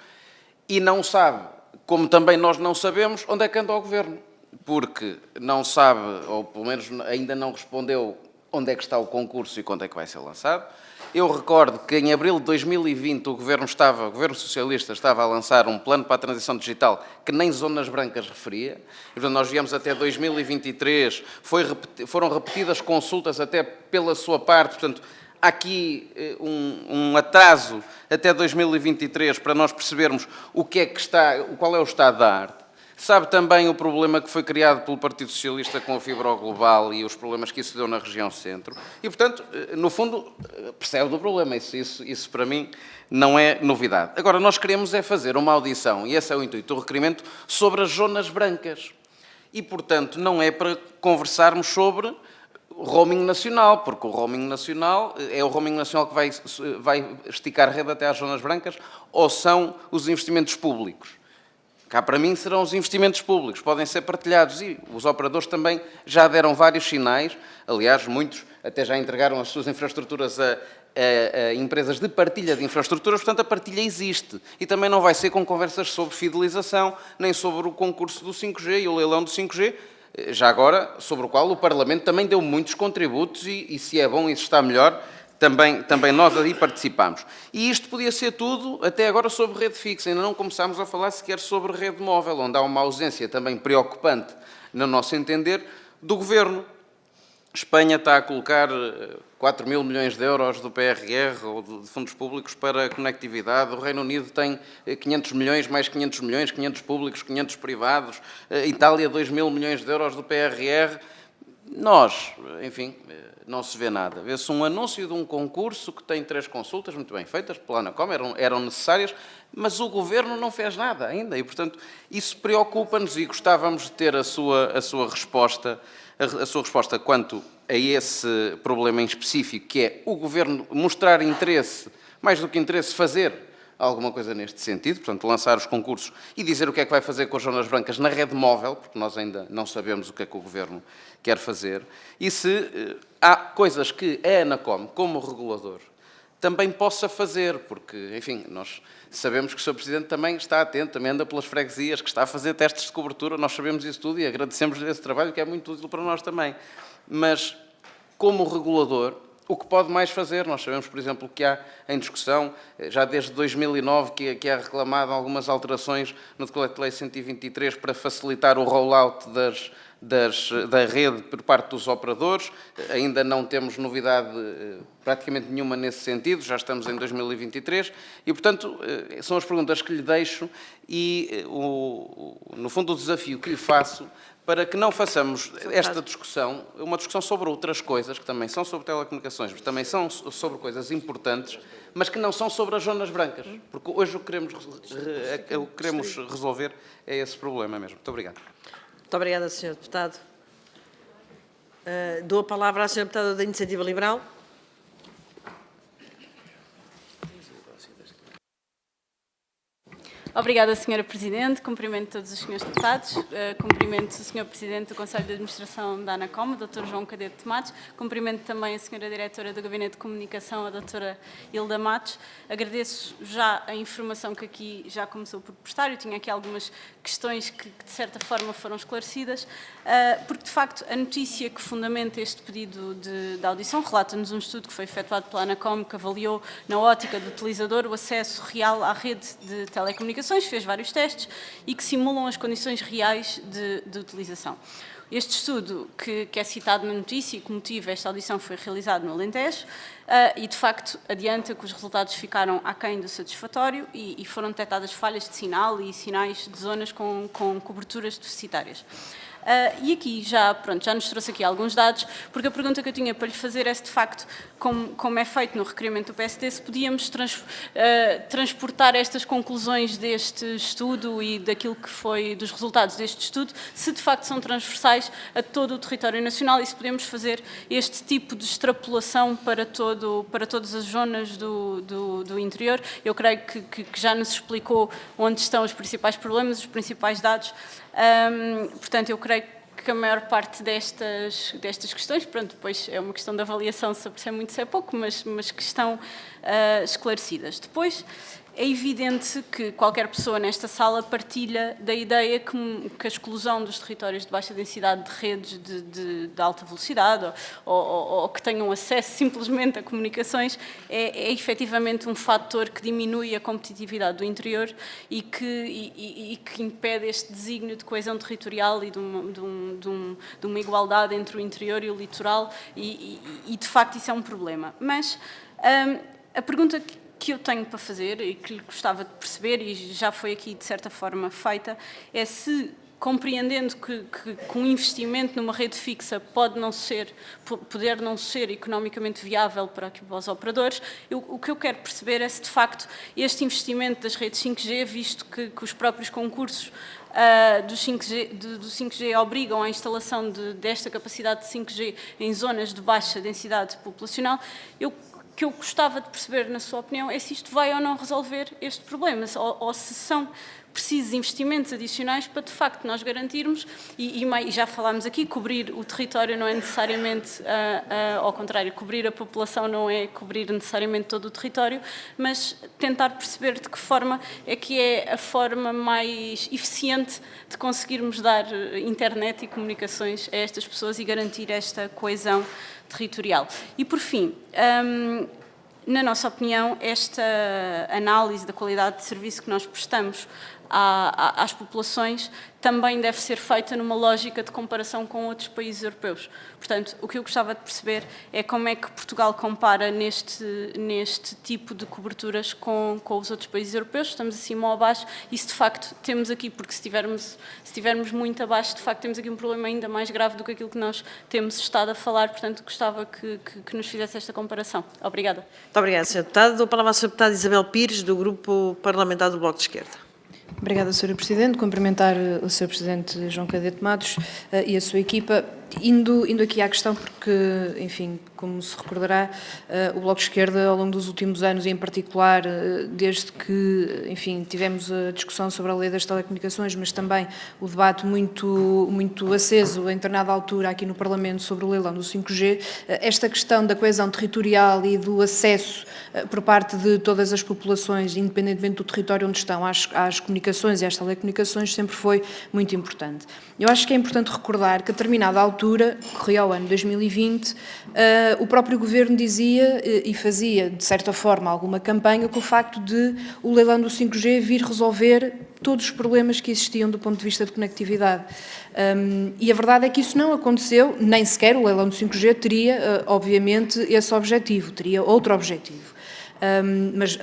e não sabe, como também nós não sabemos, onde é que anda o Governo, porque não sabe, ou pelo menos ainda não respondeu, onde é que está o concurso e quando é que vai ser lançado. Eu recordo que em abril de 2020 o Governo Socialista estava a lançar um plano para a transição digital que nem zonas brancas referia. E, portanto, nós viemos até 2023, foram repetidas consultas até pela sua parte, portanto, há aqui um atraso até 2023 para nós percebermos qual é o estado da arte. Sabe também o problema que foi criado pelo Partido Socialista com a fibra global e os problemas que isso deu na região centro. E, portanto, no fundo, percebe do problema. Isso para mim não é novidade. Agora, nós queremos é fazer uma audição, e esse é o intuito do requerimento, sobre as zonas brancas. E, portanto, não é para conversarmos sobre o roaming nacional, porque o roaming nacional é o roaming nacional que vai esticar a rede até às zonas brancas, ou são os investimentos públicos. Cá, para mim, serão os investimentos públicos, podem ser partilhados e os operadores também já deram vários sinais, aliás, muitos até já entregaram as suas infraestruturas a empresas de partilha de infraestruturas, portanto, a partilha existe. E também não vai ser com conversas sobre fidelização, nem sobre o concurso do 5G e o leilão do 5G, já agora, sobre o qual o Parlamento também deu muitos contributos e se é bom e se está melhor, também nós aí participamos. E isto podia ser tudo, até agora, sobre rede fixa. Ainda não começámos a falar sequer sobre rede móvel, onde há uma ausência também preocupante, no nosso entender, do Governo. Espanha está a colocar 4 mil milhões de euros do PRR ou de fundos públicos para a conectividade. O Reino Unido tem 500 milhões, mais 500 milhões, 500 públicos, 500 privados. A Itália, 2 mil milhões de euros do PRR. Nós, enfim, não se vê nada. Vê-se um anúncio de um concurso que tem 3 consultas muito bem feitas pela ANACOM, eram necessárias, mas o Governo não fez nada ainda e, portanto, isso preocupa-nos e gostávamos de ter a sua resposta quanto a esse problema em específico, que é o Governo mostrar interesse, mais do que interesse, fazer alguma coisa neste sentido, portanto, lançar os concursos e dizer o que é que vai fazer com as zonas brancas na rede móvel, porque nós ainda não sabemos o que é que o Governo quer fazer, e se há coisas que a ANACOM, como regulador, também possa fazer, porque, enfim, nós sabemos que o Sr. Presidente também está atento, também anda pelas freguesias, que está a fazer testes de cobertura, nós sabemos isso tudo e agradecemos-lhe esse trabalho, que é muito útil para nós também. Mas, como regulador, o que pode mais fazer? Nós sabemos, por exemplo, que há em discussão, já desde 2009, que é reclamado algumas alterações no Decreto-Lei 123 para facilitar o rollout da rede por parte dos operadores. Ainda não temos novidade praticamente nenhuma nesse sentido, já estamos em 2023 e, portanto, são as perguntas que lhe deixo e, no fundo, o desafio que lhe faço para que não façamos esta discussão, uma discussão sobre outras coisas, que também são sobre telecomunicações, mas também são sobre coisas importantes, mas que não são sobre as zonas brancas, porque hoje o que queremos resolver é esse problema mesmo. Muito obrigado. Muito obrigada, Sr. Deputado. Dou a palavra à Sra. Deputada da Iniciativa Liberal. Obrigada, Sra. Presidente. Cumprimento todos os Srs. Deputados. Cumprimento o Sr. Presidente do Conselho de Administração da ANACOM, o Dr. João Cadete Matos. Cumprimento também a Sra. Diretora do Gabinete de Comunicação, a Dra. Hilda Matos. Agradeço já a informação que aqui já começou por prestar. Eu tinha aqui algumas questões que de certa forma, foram esclarecidas, porque, de facto, a notícia que fundamenta este pedido de audição relata-nos um estudo que foi efetuado pela ANACOM, que avaliou, na ótica do utilizador, o acesso real à rede de telecomunicações, fez vários testes e que simulam as condições reais de utilização. Este estudo, que é citado na notícia e que motiva esta audição, foi realizado no Alentejo e, de facto, adianta que os resultados ficaram aquém do satisfatório e foram detectadas falhas de sinal e sinais de zonas com coberturas deficitárias. E aqui já nos trouxe aqui alguns dados, porque a pergunta que eu tinha para lhe fazer é se, de facto, como é feito no requerimento do PSD, se podíamos transportar estas conclusões deste estudo e daquilo que foi dos resultados deste estudo, se de facto são transversais a todo o território nacional e se podemos fazer este tipo de extrapolação para todas as zonas do interior. Eu creio que já nos explicou onde estão os principais problemas, os principais dados. Portanto, eu creio que a maior parte destas questões, depois é uma questão de avaliação se é muito, se é pouco, mas que estão esclarecidas. Depois, é evidente que qualquer pessoa nesta sala partilha da ideia que a exclusão dos territórios de baixa densidade de redes de alta velocidade ou que tenham acesso simplesmente a comunicações é efetivamente um fator que diminui a competitividade do interior e que impede este desígnio de coesão territorial e de uma igualdade entre o interior e o litoral e de facto isso é um problema. Mas a pergunta que eu tenho para fazer e que gostava de perceber, e já foi aqui de certa forma feita, é se, compreendendo que um investimento numa rede fixa poder não ser economicamente viável para os operadores, o que eu quero perceber é se de facto este investimento das redes 5G, visto que os próprios concursos do 5G obrigam à instalação desta capacidade de 5G em zonas de baixa densidade populacional, o que eu gostava de perceber, na sua opinião, é se isto vai ou não resolver este problema, ou se são precisos investimentos adicionais para, de facto, nós garantirmos, e já falámos aqui, cobrir o território não é necessariamente, ao contrário, cobrir a população não é cobrir necessariamente todo o território, mas tentar perceber de que forma é que é a forma mais eficiente de conseguirmos dar internet e comunicações a estas pessoas e garantir esta coesão territorial. E, por fim, na nossa opinião, esta análise da qualidade de serviço que nós prestamos às populações também deve ser feita numa lógica de comparação com outros países europeus. Portanto, o que eu gostava de perceber é como é que Portugal compara neste tipo de coberturas com os outros países europeus, estamos acima ou abaixo, e se de facto temos aqui, porque se estivermos muito abaixo, de facto temos aqui um problema ainda mais grave do que aquilo que nós temos estado a falar, portanto gostava que nos fizesse esta comparação. Obrigada. Muito obrigada, Sra. Deputada. Dou a palavra à Sra. Deputada Isabel Pires, do Grupo Parlamentar do Bloco de Esquerda. Obrigada, Sra. Presidente. Cumprimentar o Sr. Presidente João Cadete Matos e a sua equipa. Indo aqui à questão, porque, enfim, como se recordará, o Bloco de Esquerda, ao longo dos últimos anos, e em particular, desde que, enfim, tivemos a discussão sobre a lei das telecomunicações, mas também o debate muito aceso, em determinada altura, aqui no Parlamento, sobre o leilão do 5G, esta questão da coesão territorial e do acesso por parte de todas as populações, independentemente do território onde estão, às comunicações e às telecomunicações, sempre foi muito importante. Eu acho que é importante recordar que, a determinada altura, corria ao ano 2020, o próprio Governo dizia e fazia, de certa forma, alguma campanha com o facto de o leilão do 5G vir resolver todos os problemas que existiam do ponto de vista de conectividade. E a verdade é que isso não aconteceu, nem sequer o leilão do 5G teria, obviamente, esse objetivo, teria outro objetivo. Mas,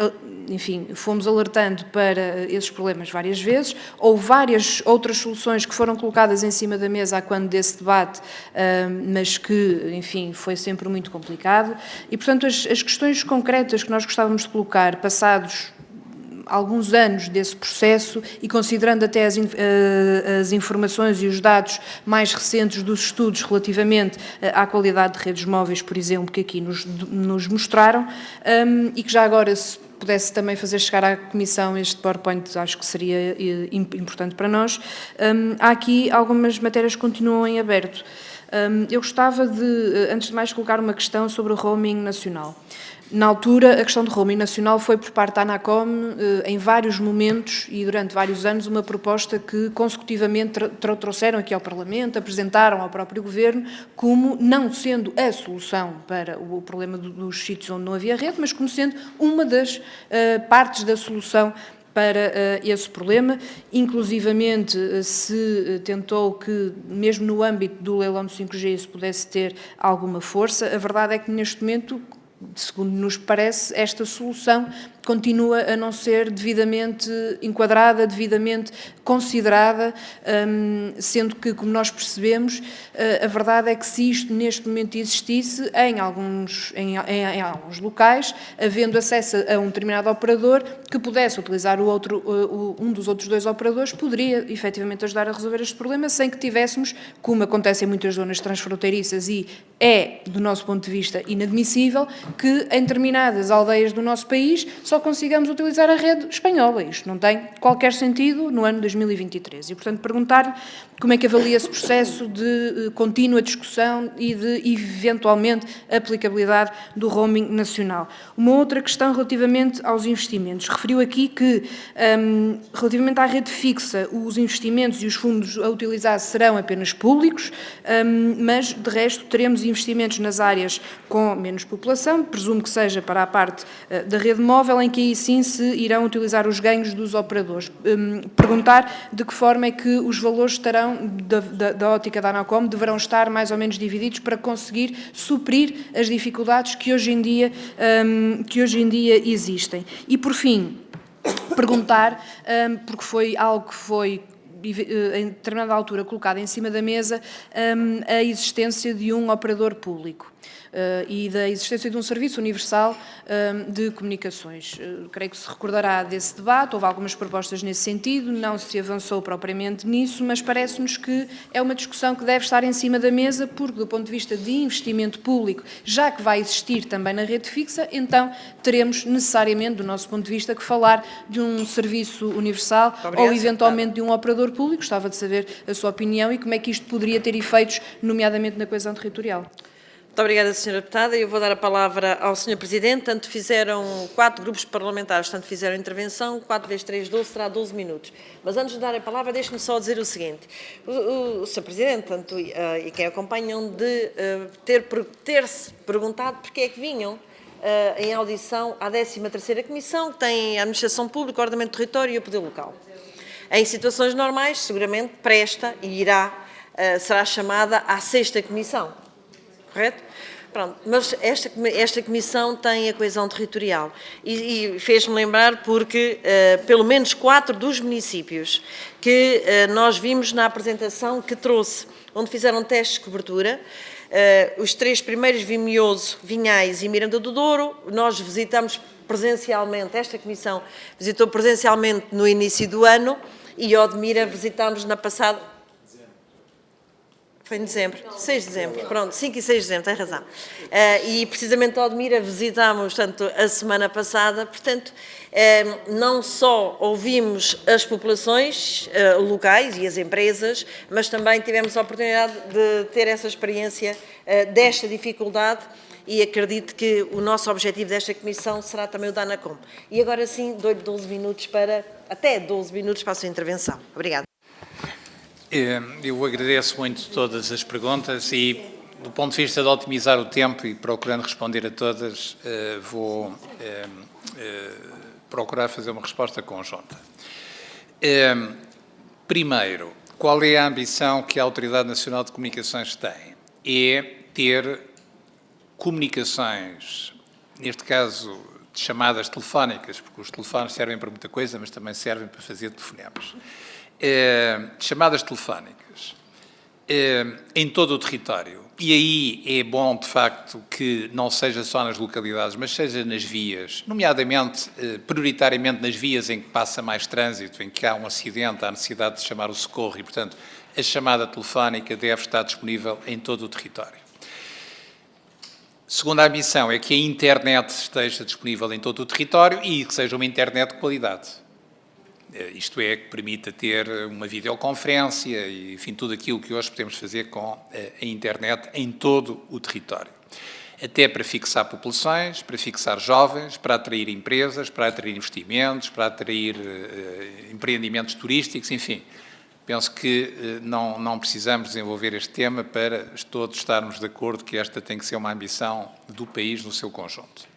enfim, fomos alertando para esses problemas várias vezes. Houve várias outras soluções que foram colocadas em cima da mesa a quando desse debate, mas que, enfim, foi sempre muito complicado. E, portanto, as questões concretas que nós gostávamos de colocar, passados alguns anos desse processo e considerando até as informações e os dados mais recentes dos estudos relativamente à qualidade de redes móveis, por exemplo, que aqui nos mostraram, e que já agora, se pudesse também fazer chegar à Comissão este PowerPoint, acho que seria importante para nós. Há aqui algumas matérias que continuam em aberto. Eu gostava de, antes de mais, colocar uma questão sobre o roaming nacional. Na altura, a questão do roaming nacional foi, por parte da ANACOM, em vários momentos e durante vários anos, uma proposta que consecutivamente trouxeram aqui ao Parlamento, apresentaram ao próprio Governo, como não sendo a solução para o problema dos sítios onde não havia rede, mas como sendo uma das partes da solução para esse problema. Inclusivamente se tentou que, mesmo no âmbito do leilão do 5G, isso pudesse ter alguma força. A verdade é que, neste momento, segundo nos parece, esta solução continua a não ser devidamente enquadrada, devidamente considerada, sendo que, como nós percebemos, a verdade é que se isto neste momento existisse em alguns locais, havendo acesso a um determinado operador que pudesse utilizar um dos outros dois operadores, poderia efetivamente ajudar a resolver este problema, sem que tivéssemos, como acontece em muitas zonas transfronteiriças e é, do nosso ponto de vista, inadmissível, que em determinadas aldeias do nosso país só consigamos utilizar a rede espanhola. Isto não tem qualquer sentido no ano 2023. E, portanto, perguntar-lhe como é que avalia esse processo de contínua discussão e de, eventualmente, aplicabilidade do roaming nacional. Uma outra questão relativamente aos investimentos. Referiu aqui que, relativamente à rede fixa, os investimentos e os fundos a utilizar serão apenas públicos, mas, de resto, teremos investimentos nas áreas com menos população, presumo que seja para a parte da rede móvel, em que aí sim se irão utilizar os ganhos dos operadores. Perguntar de que forma é que os valores estarão, da ótica da ANACOM, deverão estar mais ou menos divididos para conseguir suprir as dificuldades que hoje em dia existem. E, por fim, perguntar, porque foi algo que foi em determinada altura colocado em cima da mesa, a existência de um operador público e da existência de um serviço universal de comunicações. Creio que se recordará desse debate, houve algumas propostas nesse sentido, não se avançou propriamente nisso, mas parece-nos que é uma discussão que deve estar em cima da mesa, porque, do ponto de vista de investimento público, já que vai existir também na rede fixa, então teremos necessariamente, do nosso ponto de vista, que falar de um serviço universal ou, eventualmente, de um operador público. Gostava de saber a sua opinião e como é que isto poderia ter efeitos, nomeadamente na coesão territorial. Muito obrigada, Sra. Deputada. Eu vou dar a palavra ao Sr. Presidente. Tanto fizeram 4 grupos parlamentares, tanto fizeram intervenção, 4 vezes 3, 12, será 12 minutos. Mas antes de dar a palavra, deixe-me só dizer o seguinte. O Sr. Presidente, tanto, e quem acompanham, de ter-se perguntado porque é que vinham em audição à 13ª Comissão, que tem a Administração Pública, o Ordenamento do Território e o Poder Local. Em situações normais, seguramente presta e será chamada à 6ª Comissão, correto? Pronto, mas esta Comissão tem a coesão territorial e fez-me lembrar porque pelo menos 4 dos municípios que nós vimos na apresentação que trouxe, onde fizeram testes de cobertura, os 3 primeiros, Vimioso, Vinhais e Miranda do Douro, nós visitamos presencialmente, esta Comissão visitou presencialmente no início do ano e Odmira visitámos na passada... Foi em dezembro, 6 de dezembro, pronto, 5 e 6 de dezembro, tem razão. E precisamente a Odmira visitámos, portanto, a semana passada, portanto, não só ouvimos as populações locais e as empresas, mas também tivemos a oportunidade de ter essa experiência desta dificuldade e acredito que o nosso objetivo desta Comissão será também o da ANACOM. E agora sim, dou-lhe até 12 minutos para a sua intervenção. Obrigada. Eu agradeço muito todas as perguntas e, do ponto de vista de otimizar o tempo e procurando responder a todas, vou procurar fazer uma resposta conjunta. Primeiro, qual é a ambição que a Autoridade Nacional de Comunicações tem? É ter comunicações, neste caso de chamadas telefónicas, porque os telefones servem para muita coisa, mas também servem para fazer telefonemas. Chamadas telefónicas em todo o território. E aí é bom, de facto, que não seja só nas localidades, mas seja nas vias, nomeadamente, prioritariamente nas vias em que passa mais trânsito, em que há um acidente, há necessidade de chamar o socorro e, portanto, a chamada telefónica deve estar disponível em todo o território. Segunda ambição é que a internet esteja disponível em todo o território e que seja uma internet de qualidade. Isto é, que permita ter uma videoconferência e, enfim, tudo aquilo que hoje podemos fazer com a internet em todo o território. Até para fixar populações, para fixar jovens, para atrair empresas, para atrair investimentos, para atrair empreendimentos turísticos, enfim. Penso que não precisamos desenvolver este tema para todos estarmos de acordo que esta tem que ser uma ambição do país no seu conjunto.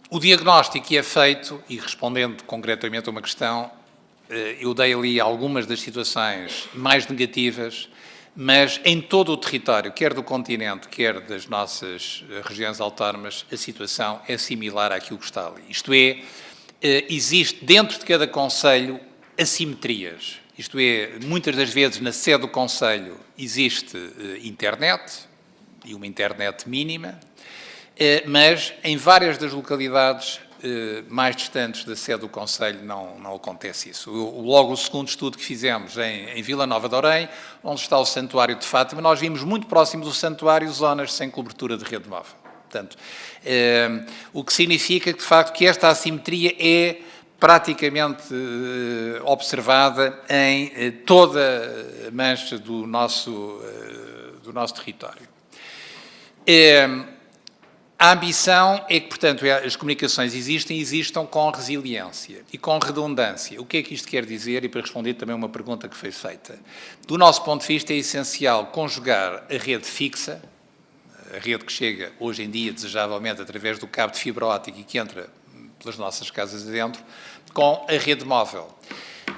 O diagnóstico que é feito, e respondendo concretamente a uma questão, eu dei ali algumas das situações mais negativas, mas em todo o território, quer do continente, quer das nossas regiões autónomas, a situação é similar àquilo que está ali. Isto é, existe dentro de cada concelho assimetrias. Isto é, muitas das vezes na sede do concelho existe internet, e uma internet mínima, mas em várias das localidades mais distantes da sede do concelho não acontece isso. Logo o segundo estudo que fizemos em Vila Nova de Orém, onde está o Santuário de Fátima, nós vimos muito próximo do santuário zonas sem cobertura de rede móvel. Portanto, o que significa que, de facto, que esta assimetria é praticamente observada em toda a mancha do nosso território. A ambição é que, portanto, as comunicações existam com resiliência e com redundância. O que é que isto quer dizer? E para responder também a uma pergunta que foi feita. Do nosso ponto de vista, é essencial conjugar a rede fixa, a rede que chega hoje em dia, desejavelmente, através do cabo de fibra óptica e que entra pelas nossas casas adentro, com a rede móvel.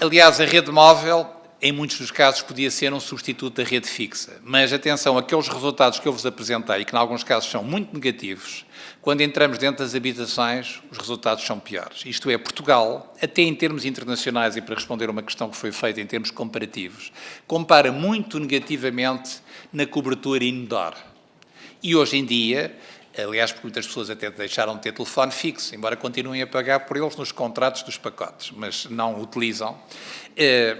Aliás, a rede móvel, em muitos dos casos, podia ser um substituto da rede fixa. Mas, atenção, aqueles resultados que eu vos apresentei, e que, em alguns casos, são muito negativos, quando entramos dentro das habitações, os resultados são piores. Isto é, Portugal, até em termos internacionais, e para responder a uma questão que foi feita em termos comparativos, compara muito negativamente na cobertura indoor. E, hoje em dia, aliás, porque muitas pessoas até deixaram de ter telefone fixo, embora continuem a pagar por eles nos contratos dos pacotes, mas não utilizam.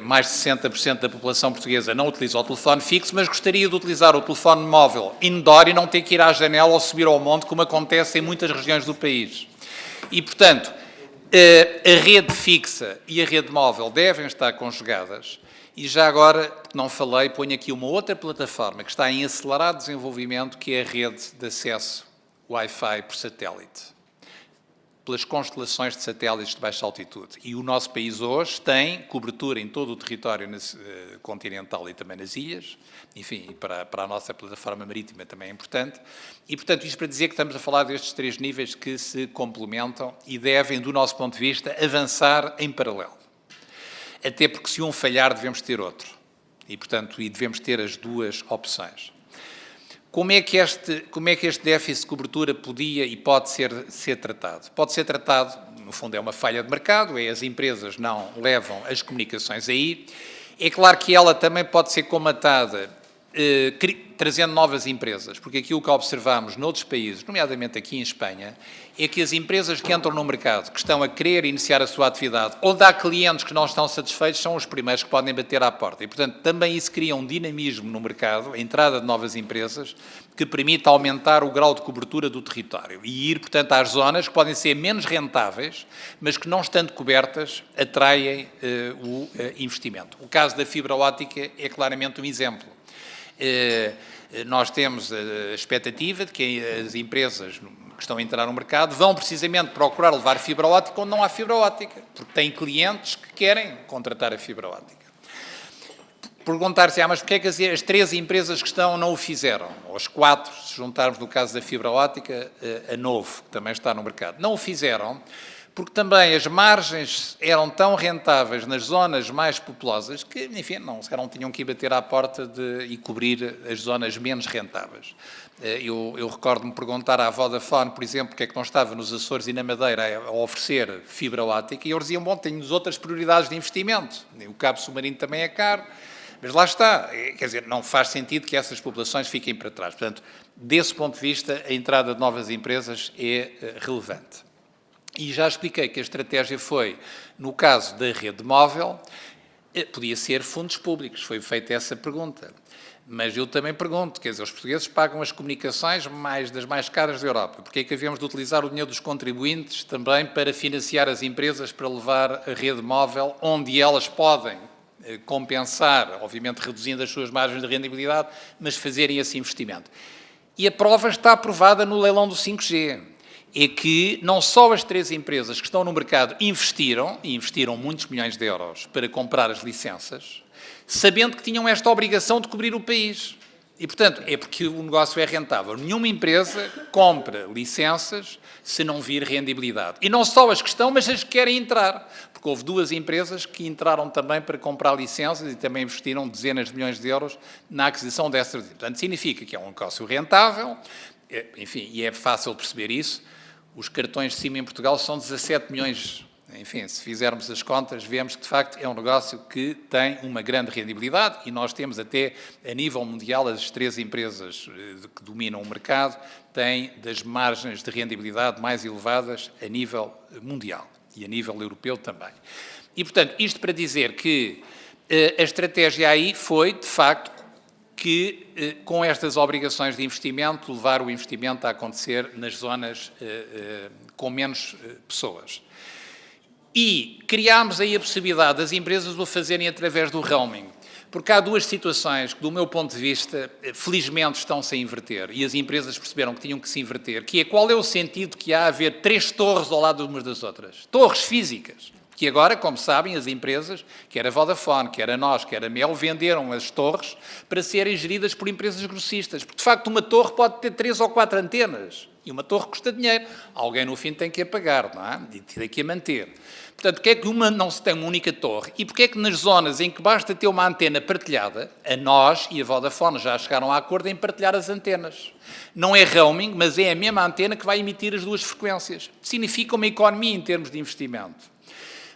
Mais de 60% da população portuguesa não utiliza o telefone fixo, mas gostaria de utilizar o telefone móvel indoor e não ter que ir à janela ou subir ao monte, como acontece em muitas regiões do país. E, portanto, a rede fixa e a rede móvel devem estar conjugadas. E já agora, não falei, ponho aqui uma outra plataforma que está em acelerado desenvolvimento, que é a rede de acesso Wi-Fi por satélite. pelas constelações de satélites de baixa altitude. E o nosso país hoje tem cobertura em todo o território continental e também nas ilhas, enfim, para a nossa plataforma marítima também é importante. E, portanto, isto para dizer que estamos a falar destes 3 níveis que se complementam e devem, do nosso ponto de vista, avançar em paralelo. Até porque se um falhar, devemos ter outro. E, portanto, devemos ter as 2 opções. Como é que este déficit de cobertura podia e pode ser tratado? Pode ser tratado, no fundo é uma falha de mercado, as empresas não levam as comunicações aí. É claro que ela também pode ser comatada trazendo novas empresas, porque aquilo que observamos noutros países, nomeadamente aqui em Espanha, é que as empresas que entram no mercado, que estão a querer iniciar a sua atividade, onde há clientes que não estão satisfeitos, são os primeiros que podem bater à porta. E, portanto, também isso cria um dinamismo no mercado, a entrada de novas empresas, que permite aumentar o grau de cobertura do território e ir, portanto, às zonas que podem ser menos rentáveis, mas que, não estando cobertas, atraem o investimento. O caso da fibra óptica é claramente um exemplo. Nós temos a expectativa de que as empresas que estão a entrar no mercado vão precisamente procurar levar fibra óptica onde não há fibra óptica, porque têm clientes que querem contratar a fibra óptica. Perguntar-se, mas porquê é que as 3 empresas que estão não o fizeram? Ou as 4, se juntarmos no caso da fibra óptica, a Novo, que também está no mercado. Não o fizeram porque também as margens eram tão rentáveis nas zonas mais populosas que, enfim, não tinham que ir bater à porta e cobrir as zonas menos rentáveis. Eu recordo-me perguntar à Vodafone, por exemplo, porque é que não estava nos Açores e na Madeira a oferecer fibra óptica, e eles diziam, bom, temos outras prioridades de investimento, o cabo submarino também é caro, mas lá está, quer dizer, não faz sentido que essas populações fiquem para trás. Portanto, desse ponto de vista, a entrada de novas empresas é relevante. E já expliquei que a estratégia foi, no caso da rede móvel, podia ser fundos públicos, foi feita essa pergunta. Mas eu também pergunto, quer dizer, os portugueses pagam as comunicações das mais caras da Europa. Porquê é que havíamos de utilizar o dinheiro dos contribuintes também para financiar as empresas para levar a rede móvel, onde elas podem compensar, obviamente reduzindo as suas margens de rendibilidade, mas fazerem esse investimento? E a prova está aprovada no leilão do 5G. É que não só as 3 empresas que estão no mercado investiram muitos milhões de euros para comprar as licenças, sabendo que tinham esta obrigação de cobrir o país. E, portanto, é porque o negócio é rentável. Nenhuma empresa compra licenças se não vir rendibilidade. E não só as que estão, mas as que querem entrar. Porque houve 2 empresas que entraram também para comprar licenças e também investiram dezenas de milhões de euros na aquisição dessas. Portanto, significa que é um negócio rentável, enfim, e é fácil perceber isso. Os cartões de SIM em Portugal são 17 milhões. Enfim, se fizermos as contas, vemos que, de facto, é um negócio que tem uma grande rendibilidade e nós temos até, a nível mundial, as 3 empresas que dominam o mercado têm das margens de rendibilidade mais elevadas a nível mundial e a nível europeu também. E, portanto, isto para dizer que a estratégia aí foi, de facto, que, com estas obrigações de investimento, levar o investimento a acontecer nas zonas com menos pessoas. E criámos aí a possibilidade das empresas o fazerem através do roaming, porque há 2 situações que, do meu ponto de vista, felizmente estão-se a inverter, e as empresas perceberam que tinham que se inverter, que é qual é o sentido que há a haver 3 torres ao lado umas das outras, torres físicas. Que agora, como sabem, as empresas, quer a Vodafone, quer a nós, quer a Mel, venderam as torres para serem geridas por empresas grossistas. Porque, de facto, uma torre pode ter 3 ou 4 antenas. E uma torre custa dinheiro. Alguém, no fim, tem que a pagar, não é? E tem que a manter. Portanto, porque é que não se tem uma única torre? E porque é que nas zonas em que basta ter uma antena partilhada, a nós e a Vodafone já chegaram a acordo em partilhar as antenas? Não é roaming, mas é a mesma antena que vai emitir as 2 frequências. Significa uma economia em termos de investimento.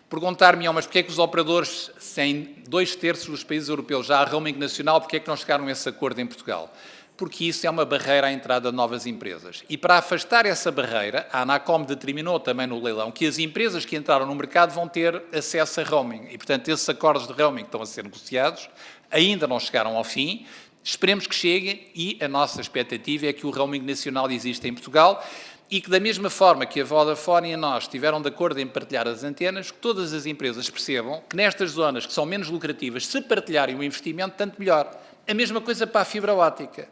Perguntar-me, mas porquê é que os operadores, se em 2/3 dos países europeus já há roaming nacional, porquê é que não chegaram a esse acordo em Portugal? Porque isso é uma barreira à entrada de novas empresas. E para afastar essa barreira, a Anacom determinou também no leilão que as empresas que entraram no mercado vão ter acesso a roaming. E, portanto, esses acordos de roaming que estão a ser negociados ainda não chegaram ao fim. Esperemos que cheguem e a nossa expectativa é que o roaming nacional exista em Portugal e que, da mesma forma que a Vodafone e a nós estiveram de acordo em partilhar as antenas, que todas as empresas percebam que nestas zonas que são menos lucrativas, se partilharem o investimento, tanto melhor. A mesma coisa para a fibra óptica.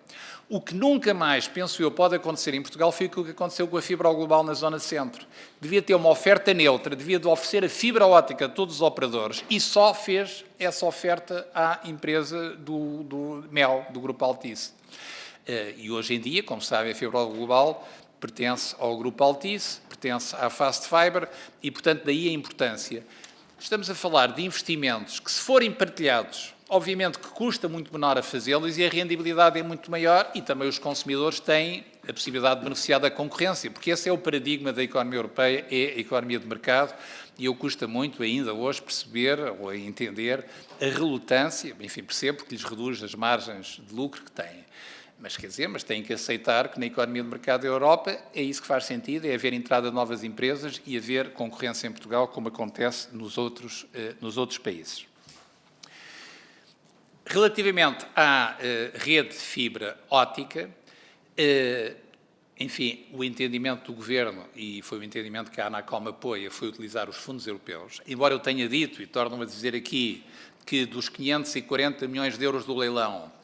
O que nunca mais, penso eu, pode acontecer em Portugal foi o que aconteceu com a fibra global na zona centro. Devia ter uma oferta neutra, devia de oferecer a fibra óptica a todos os operadores e só fez essa oferta à empresa do MEL, do Grupo Altice. E hoje em dia, como sabem, a fibra global pertence ao Grupo Altice, pertence à Fast Fiber e, portanto, daí a importância. Estamos a falar de investimentos que, se forem partilhados, obviamente que custa muito menor a fazê-los e a rendibilidade é muito maior e também os consumidores têm a possibilidade de beneficiar da concorrência, porque esse é o paradigma da economia europeia, é a economia de mercado, e eu custa muito ainda hoje perceber ou entender a relutância, enfim, percebo porque lhes reduz as margens de lucro que têm. Mas, quer dizer, mas têm que aceitar que na economia de mercado da Europa é isso que faz sentido, é haver entrada de novas empresas e haver concorrência em Portugal, como acontece nos outros países. Relativamente à rede de fibra óptica, enfim, o entendimento do Governo, e foi o entendimento que a Anacom apoia, foi utilizar os fundos europeus, embora eu tenha dito, e torno a dizer aqui, que dos 540 milhões de euros do leilão,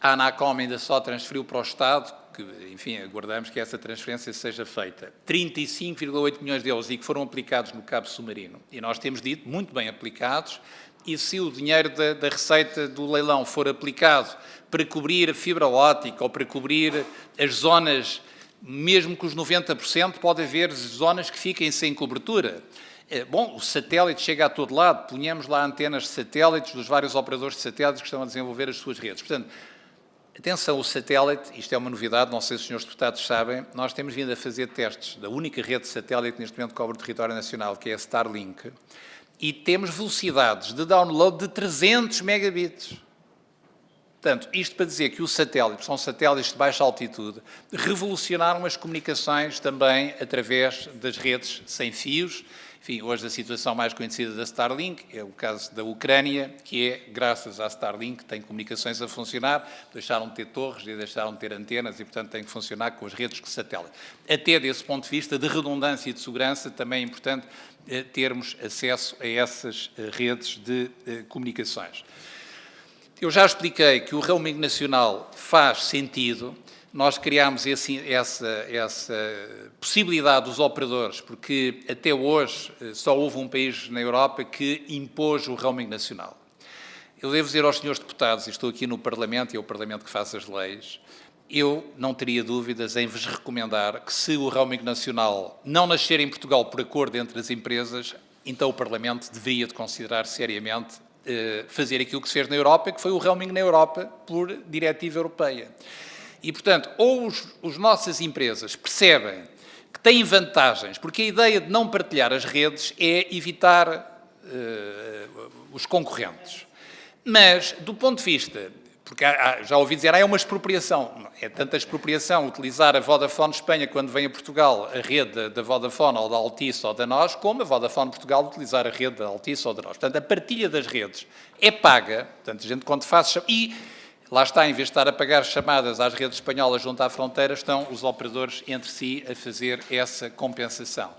a Anacom ainda só transferiu para o Estado, que, enfim, aguardamos que essa transferência seja feita, 35,8 milhões de euros e que foram aplicados no cabo submarino. E nós temos dito, muito bem aplicados, e se o dinheiro da receita do leilão for aplicado para cobrir a fibra óptica ou para cobrir as zonas, mesmo que os 90%, pode haver zonas que fiquem sem cobertura. Bom, o satélite chega a todo lado, ponhamos lá antenas de satélites dos vários operadores de satélites que estão a desenvolver as suas redes. Portanto, atenção, o satélite, isto é uma novidade, não sei se os senhores deputados sabem, nós temos vindo a fazer testes da única rede de satélite que neste momento cobre o território nacional, que é a Starlink, e temos velocidades de download de 300 megabits. Portanto, isto para dizer que os satélites, são satélites de baixa altitude, revolucionaram as comunicações também através das redes sem fios. Enfim, hoje a situação mais conhecida da Starlink é o caso da Ucrânia, que é, graças à Starlink, tem comunicações a funcionar, deixaram de ter torres e deixaram de ter antenas e, portanto, tem que funcionar com as redes de satélite. Até desse ponto de vista de redundância e de segurança, também é importante termos acesso a essas redes de comunicações. Eu já expliquei que o roaming nacional faz sentido. Nós criámos essa possibilidade dos operadores, porque até hoje só houve um país na Europa que impôs o roaming nacional. Eu devo dizer aos senhores deputados, e estou aqui no Parlamento, e é o Parlamento que faz as leis, eu não teria dúvidas em vos recomendar que, se o roaming nacional não nascer em Portugal por acordo entre as empresas, então o Parlamento deveria de considerar seriamente fazer aquilo que se fez na Europa, que foi o roaming na Europa por diretiva europeia. E, portanto, ou as nossas empresas percebem que têm vantagens, porque a ideia de não partilhar as redes é evitar os concorrentes. Mas, do ponto de vista, porque já ouvi dizer, é uma expropriação. É tanta expropriação utilizar a Vodafone Espanha quando vem a Portugal a rede da Vodafone ou da Altice ou da NOS, como a Vodafone Portugal utilizar a rede da Altice ou da NOS. Portanto, a partilha das redes é paga, portanto, a gente quando faz... E lá está, em vez de estar a pagar chamadas às redes espanholas junto à fronteira, estão os operadores entre si a fazer essa compensação.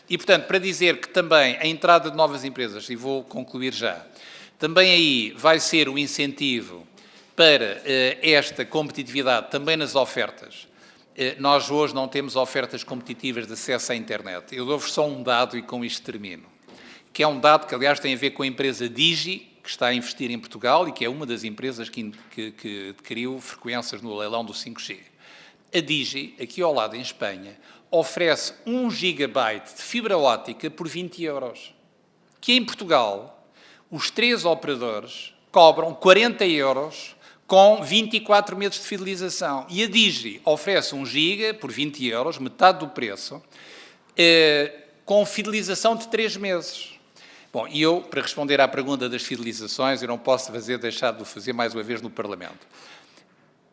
E, portanto, para dizer que também a entrada de novas empresas, e vou concluir já, também aí vai ser o incentivo para esta competitividade também nas ofertas. Nós hoje não temos ofertas competitivas de acesso à internet. Eu dou-vos só um dado e com isto termino, que é um dado que, aliás, tem a ver com a empresa Digi, que está a investir em Portugal e que é uma das empresas que adquiriu frequências no leilão do 5G. A Digi, aqui ao lado em Espanha, oferece 1 gigabyte de fibra óptica por 20 euros, que em Portugal os 3 operadores cobram 40 euros com 24 meses de fidelização. E a Digi oferece 1 giga por 20 euros, metade do preço, com fidelização de 3 meses. Bom, e eu, para responder à pergunta das fidelizações, eu não posso deixar de o fazer mais uma vez no Parlamento.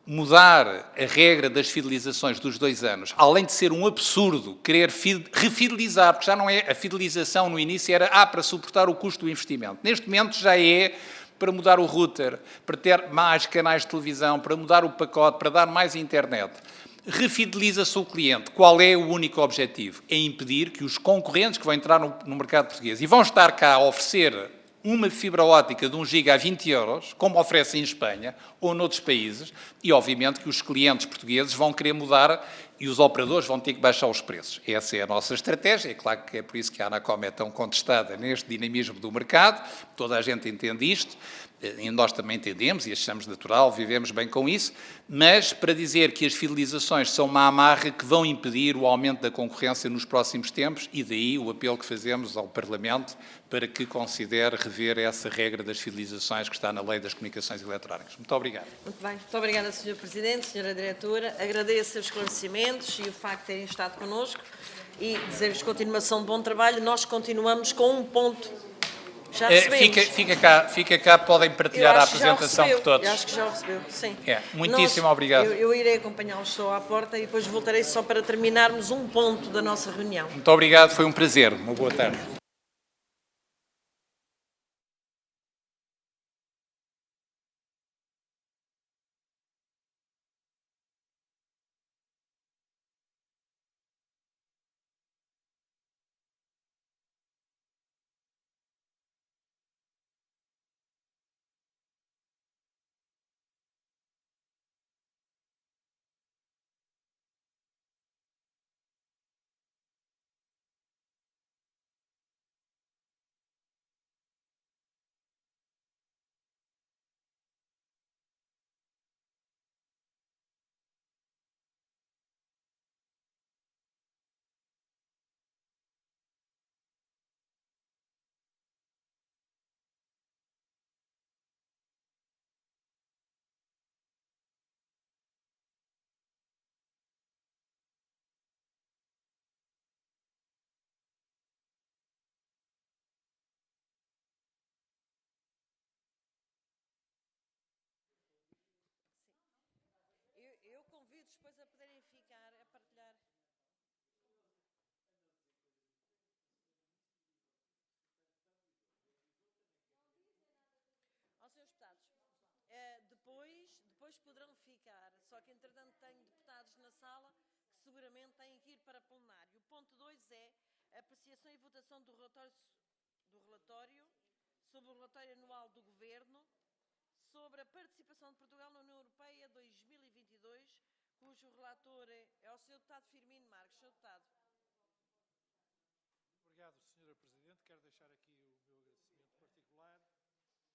Mudar a regra das fidelizações dos 2 anos, além de ser um absurdo querer refidelizar, porque já não é a fidelização no início, era para suportar o custo do investimento. Neste momento já é para mudar o router, para ter mais canais de televisão, para mudar o pacote, para dar mais internet. Refideliza-se o cliente. Qual é o único objetivo? É impedir que os concorrentes que vão entrar no mercado português e vão estar cá a oferecer uma fibra óptica de 1 giga a 20 euros, como oferecem em Espanha ou noutros países, e obviamente que os clientes portugueses vão querer mudar e os operadores vão ter que baixar os preços. Essa é a nossa estratégia, é claro que é por isso que a Anacom é tão contestada neste dinamismo do mercado, toda a gente entende isto, e nós também entendemos e achamos natural, vivemos bem com isso, mas para dizer que as fidelizações são uma amarra que vão impedir o aumento da concorrência nos próximos tempos, e daí o apelo que fazemos ao Parlamento para que considere rever essa regra das fidelizações que está na Lei das Comunicações Eletrónicas. Muito obrigado. Muito bem. Muito obrigada, Sr. Presidente, Sra. Diretora. Agradeço os esclarecimentos e o facto de terem estado connosco e desejo-vos continuação de bom trabalho. Nós continuamos com um ponto. Já recebemos. Fica cá, podem partilhar a apresentação por todos. Eu acho que já o recebeu, sim. Muitíssimo obrigado. Eu irei acompanhá-los só à porta e depois voltarei só para terminarmos um ponto da nossa reunião. Muito obrigado, foi um prazer. Uma boa tarde. Eu convido depois a poderem ficar a partilhar. Aos senhores deputados, depois poderão ficar, só que entretanto tenho deputados na sala que seguramente têm que ir para plenário. O ponto 2 é a apreciação e votação do relatório sobre o relatório anual do Governo sobre a participação de Portugal na União Europeia 2022, cujo relator é o Sr. Deputado Firmino Marques. Sr. Deputado. Obrigado, Sra. Presidente. Quero deixar aqui o meu agradecimento particular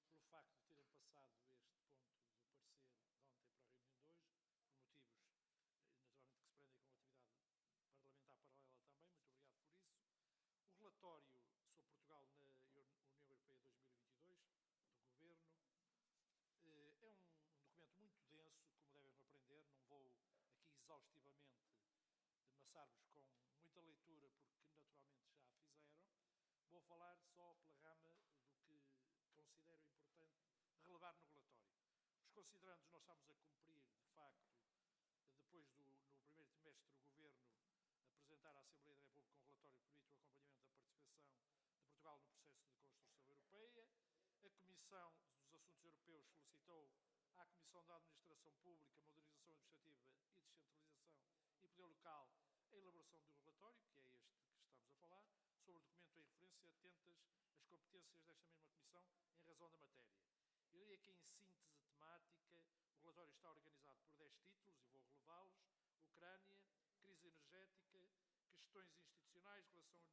pelo facto de terem passado este ponto do parecer de ontem para a reunião de hoje, por motivos, naturalmente, que se prendem com a atividade parlamentar paralela também. Muito obrigado por isso. O relatório sobre Portugal na União Europeia 2022, do Governo, é um documento muito denso, como devem aprender. Não vou aqui exaustivamente amassar-vos com muita leitura, porque naturalmente já a fizeram. Vou falar só pela rama do que considero importante relevar no relatório. Os considerandos, nós estamos a cumprir, de facto, depois no primeiro trimestre, o Governo apresentar à Assembleia da República um relatório que permite o acompanhamento da participação de Portugal no processo de construção europeia. A Comissão dos Assuntos Europeus solicitou à Comissão da Administração Pública, Modernização Administrativa e Descentralização e Poder Local a elaboração de um relatório, que é este que estamos a falar, sobre o documento em referência, atentas às competências desta mesma Comissão em razão da matéria. Eu diria que, em síntese temática, o relatório está organizado por 10 títulos, e vou relevá-los: Ucrânia, crise energética, questões institucionais,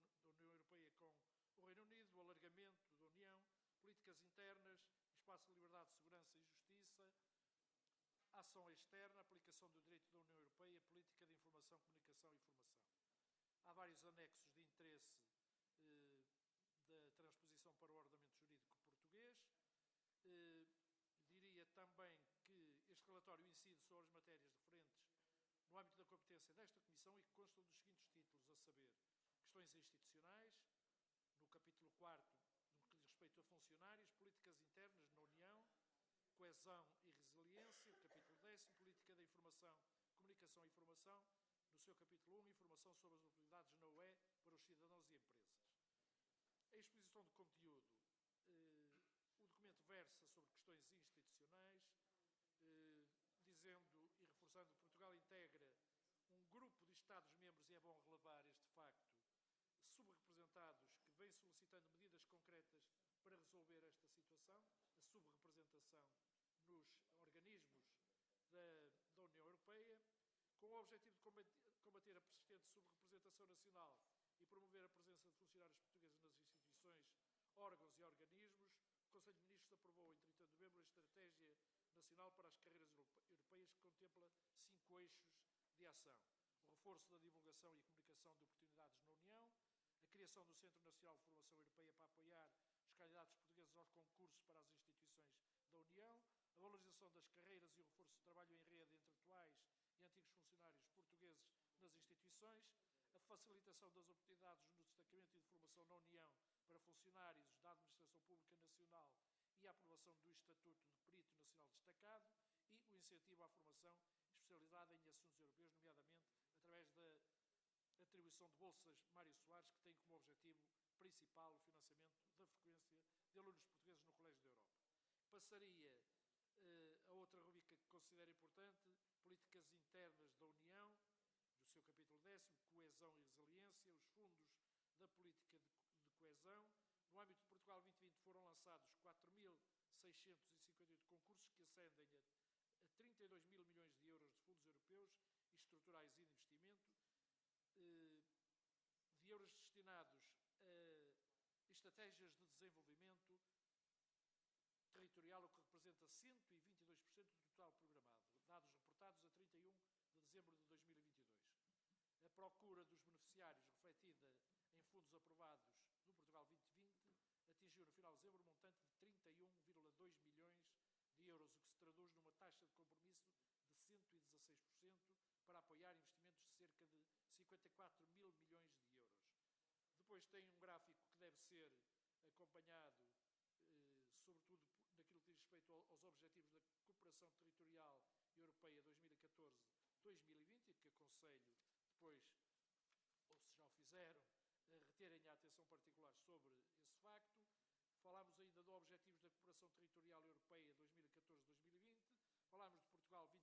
relação da União Europeia com o Reino Unido, o alargamento da União, políticas internas, espaço de liberdade, segurança e justiça, ação externa, aplicação do direito da União Europeia, política de informação, comunicação e formação. Há vários anexos de interesse da transposição para o ordenamento jurídico português. Diria também que este relatório incide sobre as matérias referentes no âmbito da competência desta Comissão e que constam dos seguintes títulos, a saber: questões institucionais, no capítulo 4º, no que diz respeito a funcionários, políticas internas na União, coesão e resiliência, o capítulo 10º, política da informação, comunicação e informação, no seu capítulo 1, informação sobre as oportunidades na UE para os cidadãos e empresas. A exposição do conteúdo. O documento versa sobre questões institucionais, dizendo e reforçando que Portugal integra um grupo de Estados-membros, e é bom relevar este facto, subrepresentados, que vem solicitando medidas concretas para resolver esta situação, a subrepresentação nos organismos da União Europeia, com o objetivo de combater a persistente subrepresentação nacional e promover a presença de funcionários portugueses nas instituições, órgãos e organismos. O Conselho de Ministros aprovou em 30 de novembro a Estratégia Nacional para as Carreiras Europeias, que contempla 5 eixos de ação: o reforço da divulgação e comunicação de oportunidades na União, a criação do Centro Nacional de Formação Europeia para apoiar os candidatos portugueses aos concursos para as instituições da União, a valorização das carreiras e o reforço do trabalho em rede entre atuais e antigos funcionários portugueses nas instituições, a facilitação das oportunidades no destacamento e de formação na União para funcionários da Administração Pública Nacional e a aprovação do Estatuto de Perito Nacional Destacado e o incentivo à formação especializada em assuntos europeus, nomeadamente através da atribuição de bolsas Mário Soares, que tem como objetivo principal o financiamento da frequência de alunos portugueses no Colégio da Europa. Passaria a outra rubrica que considero importante: políticas internas da União, do seu capítulo 10º, coesão e resiliência, os fundos da política de coesão. No âmbito de Portugal 2020 foram lançados 4.658 concursos que ascendem a 32 mil milhões de euros de fundos europeus e estruturais e de investimento, de euros destinados a estratégias de desenvolvimento territorial, o que representa 122% do total programado, dados reportados a 31 de dezembro de 2022. A procura dos beneficiários, refletida em fundos aprovados do Portugal 2020, atingiu no final de dezembro um montante de 31,2 milhões de euros, o que se traduz numa taxa de compromisso de 116% para apoiar investimentos de cerca de 54 mil milhões de euros. Depois tem um gráfico que deve ser acompanhado, sobretudo naquilo que diz respeito aos objetivos da cooperação territorial europeia 2014-2020, que aconselho depois, ou se já o fizeram, a reterem a atenção particular sobre esse facto. Falámos ainda de objetivos da cooperação territorial europeia 2014-2020, falámos de Portugal